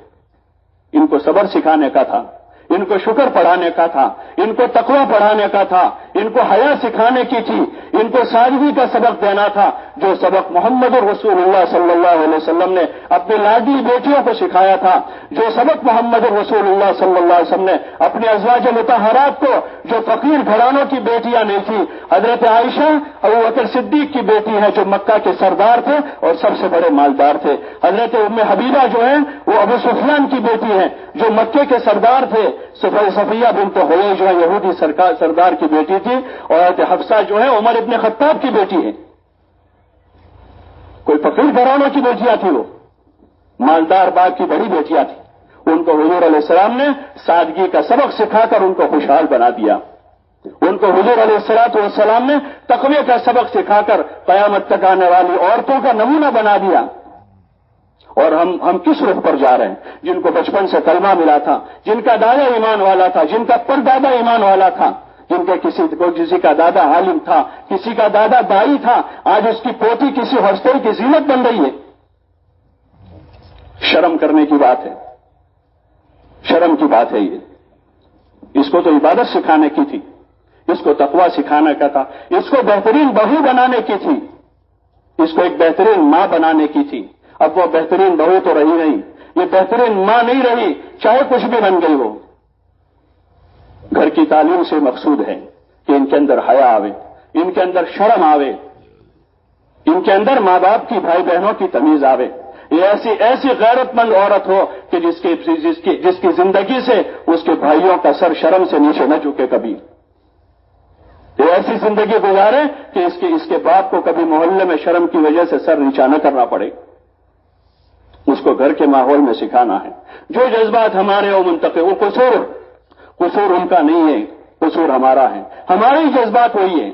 ان کو صبر سکھانے کا تھا، ان کو شکر پڑھانے کا تھا، ان کو تقوی پڑھانے کا تھا، ان کو حیا سکھانے کی تھی، ان کو سادگی کا سبق دینا تھا۔ جو سبق محمد رسول اللہ صلی اللہ علیہ وسلم نے اپنی لاڈلی بیٹیوں کو سکھایا تھا، جو سبق محمد رسول اللہ صلی اللہ علیہ وسلم نے اپنے ازواج مطہرات کو، جو فقیر گھرانوں کی بیٹیاں نہیں تھی، حضرت عائشہ ابو بکر صدیق کی بیٹی ہے جو مکہ کے سردار تھے اور سب سے بڑے مالدار تھے، حضرت ام حبیبہ جو ہیں وہ ابو سفیان کی بیٹی ہیں جو مکے کے سردار تھے، صفیہ بنت حویی جو ہے یہودی سردار کی بیٹی تھی، اور حضرت حفصہ جو ہے عمر ابن خطاب کی بیٹی ہے۔ کوئی فقیر گھرانوں کی بیٹیاں تھی، وہ مالدار باپ کی بڑی بیٹیاں تھیں، ان کو حضور علیہ السلام نے سادگی کا سبق سکھا کر ان کو خوشحال بنا دیا، ان کو حضور علیہ السلام نے تقوی کا سبق سکھا کر قیامت تک آنے والی عورتوں کا نمونہ بنا دیا۔ اور ہم کس رخ پر جا رہے ہیں؟ جن کو بچپن سے کلمہ ملا تھا، جن کا دادا ایمان والا تھا، جن کا پردادا ایمان والا تھا، جن کے کسی کا دادا عالم تھا، کسی کا دادا دائی تھا، آج اس کی پوتی کسی ہاسٹل کی زینت بن رہی ہے۔ شرم کرنے کی بات ہے، شرم کی بات ہے یہ۔ اس کو تو عبادت سکھانے کی تھی، اس کو تقوی سکھانے کا تھا، اس کو بہترین بہو بنانے کی تھی، اس کو ایک بہترین ماں بنانے کی تھی۔ اب وہ بہترین بہو تو رہی نہیں، یہ بہترین ماں نہیں رہی، چاہے کچھ بھی بن گئی ہو۔ گھر کی تعلیم سے مقصود ہے کہ ان کے اندر حیا آوے، ان کے اندر شرم آوے، ان کے اندر ماں باپ کی، بھائی بہنوں کی تمیز آوے۔ یہ ایسی غیرت مند عورت ہو کہ جس کی زندگی سے اس کے بھائیوں کا سر شرم سے نیچے نہ جھکے کبھی۔ یہ ایسی زندگی گزارے کہ اس کے باپ کو کبھی محلے میں شرم کی وجہ سے سر نیچا نہ کرنا پڑے۔ اس کو گھر کے ماحول میں سکھانا ہے۔ جو جذبات ہمارے وہ منتقل، وہ قصور ان کا نہیں ہے، قصور ہمارا ہے، ہمارے ہی جذبات وہی ہے،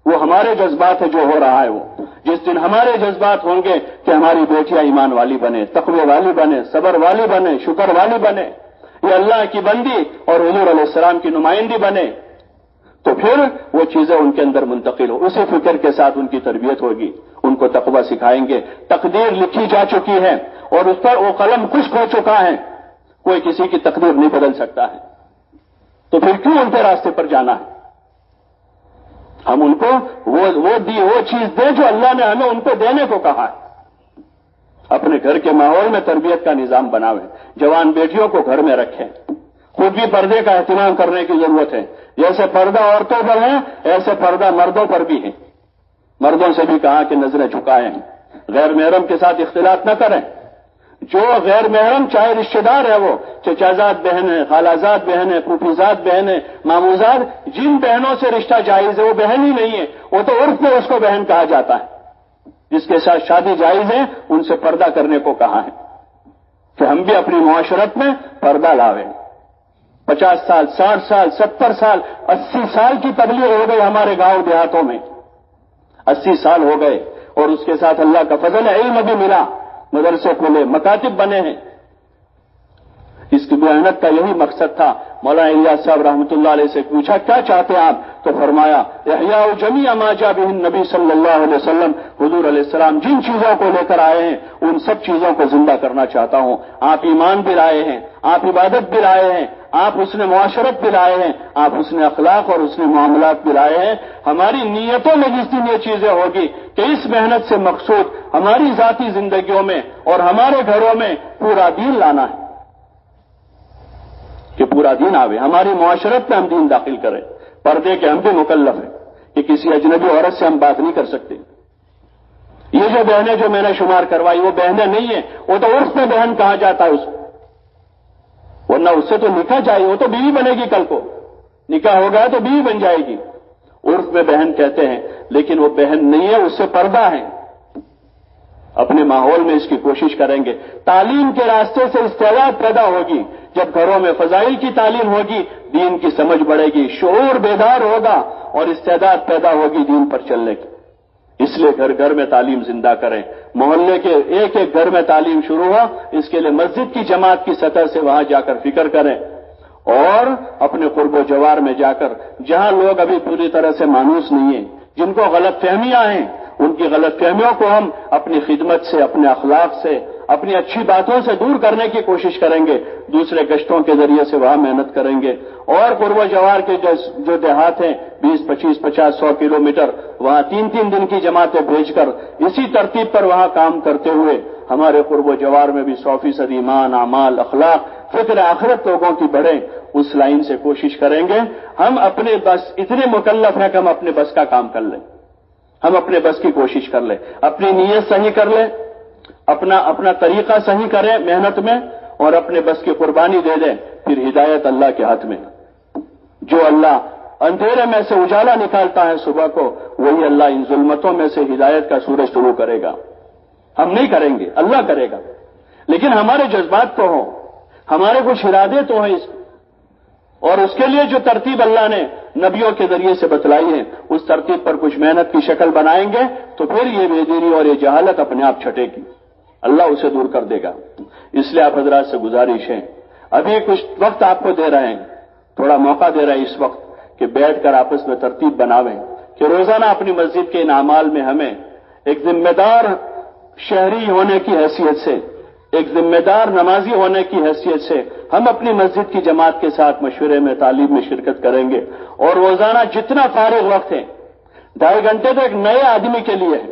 وہ ہمارے جذبات ہے جو ہو رہا ہے۔ وہ جس دن ہمارے جذبات ہوں گے کہ ہماری بیٹیاں ایمان والی بنے، تقوی والی بنے، صبر والی بنے، شکر والی بنے، یہ اللہ کی بندی اور حضور علیہ السلام کی نمائندی بنے، تو پھر وہ چیزیں ان کے اندر منتقل ہو، اسی فکر کے ساتھ ان کی تربیت ہوگی، ان کو تقوی سکھائیں گے۔ تقدیر لکھی جا چکی ہے اور اس پر وہ قلم خشک ہو چکا ہے، کوئی کسی کی تقدیر نہیں بدل سکتا ہے، تو پھر کیوں ان کے راستے پر جانا ہے؟ ہم ان کو وہ چیز دیں جو اللہ نے ہمیں ان کو دینے کو کہا ہے۔ اپنے گھر کے ماحول میں تربیت کا نظام بناویں، جوان بیٹیوں کو گھر میں رکھیں، خود بھی پردے کا اہتمام کرنے کی ضرورت ہے۔ جیسے پردہ عورتوں پر ہے ایسے پردہ مردوں پر بھی ہے۔ مردوں سے بھی کہا کہ نظریں جھکائیں، غیر محرم کے ساتھ اختلاط نہ کریں۔ جو غیر محرم چاہے رشتہ دار ہے، وہ چچازاد بہن ہے، خالازاد بہن ہے، پھوپھیزاد بہن ہے، ماموزاد، جن بہنوں سے رشتہ جائز ہے وہ بہن ہی نہیں ہے، وہ تو عرف میں اس کو بہن کہا جاتا ہے۔ جس کے ساتھ شادی جائز ہے ان سے پردہ کرنے کو کہا ہے کہ ہم بھی اپنی معاشرت میں پردہ لاویں۔ 50 سال، 60 سال، 70 سال، 80 سال کی تبلیغ ہو گئی ہمارے گاؤں دیہاتوں میں، 80 سال ہو گئے، اور اس کے ساتھ اللہ کا فضل ہے، علم بھی ملا، مدرسے کھلے، مکاتب بنے ہیں۔ اس کی محنت کا یہی مقصد تھا۔ مولانا الیاس صاحب رحمۃ اللہ علیہ سے پوچھا کیا چاہتے ہیں آپ؟ تو فرمایا احیاء جمیع ما جاء بہ النبی صلی اللہ علیہ وسلم، حضور علیہ السلام جن چیزوں کو لے کر آئے ہیں ان سب چیزوں کو زندہ کرنا چاہتا ہوں۔ آپ ایمان بھی لائے ہیں، آپ عبادت بھی لائے ہیں، آپ حسن معاشرت بھی لائے ہیں، آپ حسن اخلاق اور حسن معاملات بھی لائے ہیں۔ ہماری نیتوں میں جس دن یہ چیزیں ہوگی کہ اس محنت سے مقصود ہماری ذاتی زندگیوں میں اور ہمارے گھروں میں پورا دین لانا ہے، کہ پورا دین آوے، ہماری معاشرت میں ہم دین داخل کریں۔ پردے کے ہم بھی مکلف ہیں کہ کسی اجنبی عورت سے ہم بات نہیں کر سکتے۔ یہ جو بہنیں جو میں نے شمار کروائی وہ بہنیں نہیں ہیں، وہ تو عرف میں بہن کہا جاتا ہے اس کو، ورنہ اس سے تو نکاح چاہیے، وہ تو بیوی بنے گی، کل کو نکاح ہو گیا تو بیوی بن جائے گی، عرف میں بہن کہتے ہیں، لیکن وہ بہن نہیں ہے، اس سے پردہ ہے۔ اپنے ماحول میں اس کی کوشش کریں گے۔ تعلیم کے راستے سے استعداد پیدا ہوگی، جب گھروں میں فضائل کی تعلیم ہوگی دین کی سمجھ بڑھے گی، شعور بیدار ہوگا اور استعداد پیدا ہوگی دین پر چلنے کی۔ اس لیے گھر گھر میں تعلیم زندہ کریں، محلے کے ایک ایک گھر میں تعلیم شروع ہو، اس کے لیے مسجد کی جماعت کی سطح سے وہاں جا کر فکر کریں، اور اپنے قرب و جوار میں جا کر جہاں لوگ ابھی پوری طرح سے مانوس نہیں ہیں، جن کو غلط فہمیاں ہیں، ان کی غلط فہمیوں کو ہم اپنی خدمت سے، اپنے اخلاق سے، اپنی اچھی باتوں سے دور کرنے کی کوشش کریں گے، دوسرے گشتوں کے ذریعے سے وہاں محنت کریں گے، اور قرب و جوار کے جو دیہات ہیں 20، 25، 50، 100 کلومیٹر، وہاں 3 دن کی جماعتیں بھیج کر اسی ترتیب پر وہاں کام کرتے ہوئے ہمارے قرب و جوار میں بھی 100% ایمان، اعمال، اخلاق، فکر آخرت لوگوں کی بڑھے، اس لائن سے کوشش کریں گے۔ ہم اپنے بس اتنے مکلف ہیں کہ ہم اپنے بس کا کام کر لیں، ہم اپنے بس کی کوشش کر لیں، اپنی نیت صحیح کر لیں، اپنا طریقہ صحیح کریں محنت میں، اور اپنے بس کی قربانی دے دیں، پھر ہدایت اللہ کے ہاتھ میں۔ جو اللہ اندھیرے میں سے اجالا نکالتا ہے صبح کو، وہی اللہ ان ظلمتوں میں سے ہدایت کا سورج شروع کرے گا۔ ہم نہیں کریں گے، اللہ کرے گا، لیکن ہمارے جذبات تو ہوں، ہمارے کچھ ارادے تو ہیں، اور اس کے لیے جو ترتیب اللہ نے نبیوں کے ذریعے سے بتلائی ہے، اس ترتیب پر کچھ محنت کی شکل بنائیں گے تو پھر یہ بے دینی اور یہ جہالت اپنے آپ چھٹے گی، اللہ اسے دور کر دے گا۔ اس لیے آپ حضرات سے گزارش ہے، ابھی کچھ وقت آپ کو دے رہے ہیں، تھوڑا موقع دے رہے ہیں اس وقت کہ بیٹھ کر آپس میں ترتیب بناویں کہ روزانہ اپنی مسجد کے ان اعمال میں ہمیں ایک ذمہ دار شہری ہونے کی حیثیت سے، ایک ذمہ دار نمازی ہونے کی حیثیت سے ہم اپنی مسجد کی جماعت کے ساتھ مشورے میں، تعلیم میں شرکت کریں گے، اور روزانہ جتنا فارغ وقت ہے 2.5 گھنٹے تو ایک نئے آدمی کے لیے ہے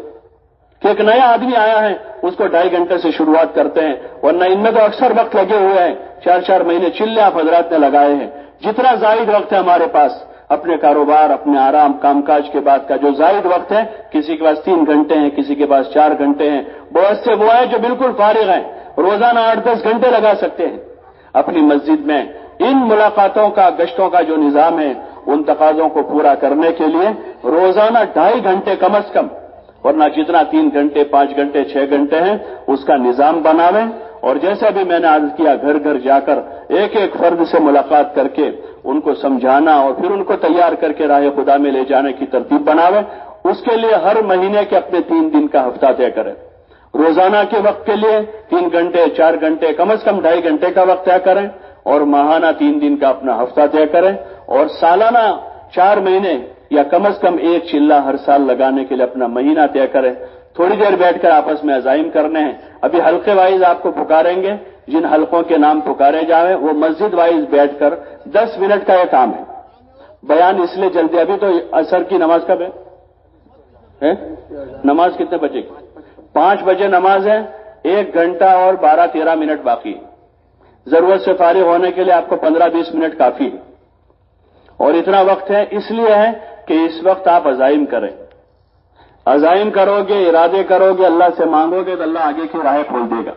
کہ ایک نیا آدمی آیا ہے، اس کو 2.5 گھنٹے سے شروعات کرتے ہیں، ورنہ ان میں تو اکثر وقت لگے ہوئے ہیں، 4 مہینے چلے آپ حضرات نے لگائے ہیں۔ جتنا زائد وقت ہے ہمارے پاس اپنے کاروبار، اپنے آرام کام کاج کے بعد کا جو زائد وقت ہے، کسی کے پاس 3 گھنٹے ہیں، کسی کے پاس 4 گھنٹے ہیں، بہت سے وہ ہیں جو بالکل فارغ ہیں، روزانہ 8-10 گھنٹے لگا سکتے ہیں اپنی مسجد میں۔ ان ملاقاتوں کا، گشتوں کا جو نظام ہے، ان تقاضوں کو پورا کرنے کے لیے روزانہ 2.5 گھنٹے کم از کم، ورنہ جتنا 3 گھنٹے، 5 گھنٹے، 6 گھنٹے ہیں، اس کا نظام بناویں، اور جیسا بھی میں نے عرض کیا، گھر گھر جا کر ایک ایک فرد سے ملاقات کر کے ان کو سمجھانا اور پھر ان کو تیار کر کے راہ خدا میں لے جانے کی ترتیب بناویں۔ اس کے لیے ہر مہینے کے اپنے 3 دن کا ہفتہ طے کریں، روزانہ کے وقت کے لیے 3 گھنٹے، 4 گھنٹے، کم از کم 2.5 گھنٹے کا وقت طے کریں، اور ماہانہ 3 دن کا اپنا ہفتہ طے کریں، اور سالانہ 4 مہینے یا کم از کم 1 چلہ ہر سال لگانے کے لیے اپنا مہینہ طے کریں۔ تھوڑی دیر بیٹھ کر آپس میں عزائم کرنے ہیں، ابھی حلقے وائز آپ کو پکاریں گے، جن حلقوں کے نام پکارے جائیں وہ مسجد وائز بیٹھ کر 10 منٹ کا یہ کام ہے۔ بیان اس لیے جلدی، ابھی تو عصر کی نماز کب ہے؟ نماز کتنے بجے کی؟ 5 بجے نماز ہے، 1 گھنٹہ اور 12-13 منٹ باقی ہے۔ ضرورت سے فارغ ہونے کے لیے آپ کو 15-20 منٹ کافی ہے، اور اتنا وقت ہے اس لیے ہے کہ اس وقت آپ عزائم کریں، عزائم کرو گے، ارادے کرو گے، اللہ سے مانگو گے تو اللہ آگے کی راہیں کھول دے گا۔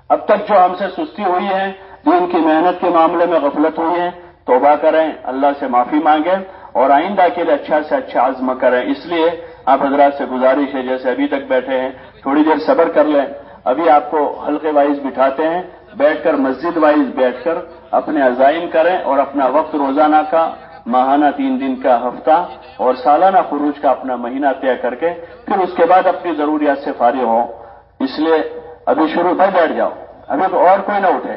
اب تک جو ہم سے سستی ہوئی ہے، دین کی محنت کے معاملے میں غفلت ہوئی ہے، توبہ کریں، اللہ سے معافی مانگیں، اور آئندہ کے لیے اچھا سے اچھا عزم کریں۔ اس لیے آپ حضرات سے گزارش ہے، جیسے ابھی تک بیٹھے ہیں تھوڑی دیر صبر کر لیں، ابھی آپ کو حلقے وائز بٹھاتے ہیں، بیٹھ کر مسجد وائز بیٹھ کر اپنے عزائم کریں، اور اپنا وقت روزانہ کا، ماہانہ 3 دن کا ہفتہ، اور سالانہ خروج کا اپنا مہینہ طے کر کے پھر اس کے بعد اپنی ضروریات سے فارغ ہوں۔ اس لیے ابھی شروع پر بیٹھ جاؤ، ابھی تو اور کوئی نہ اٹھے۔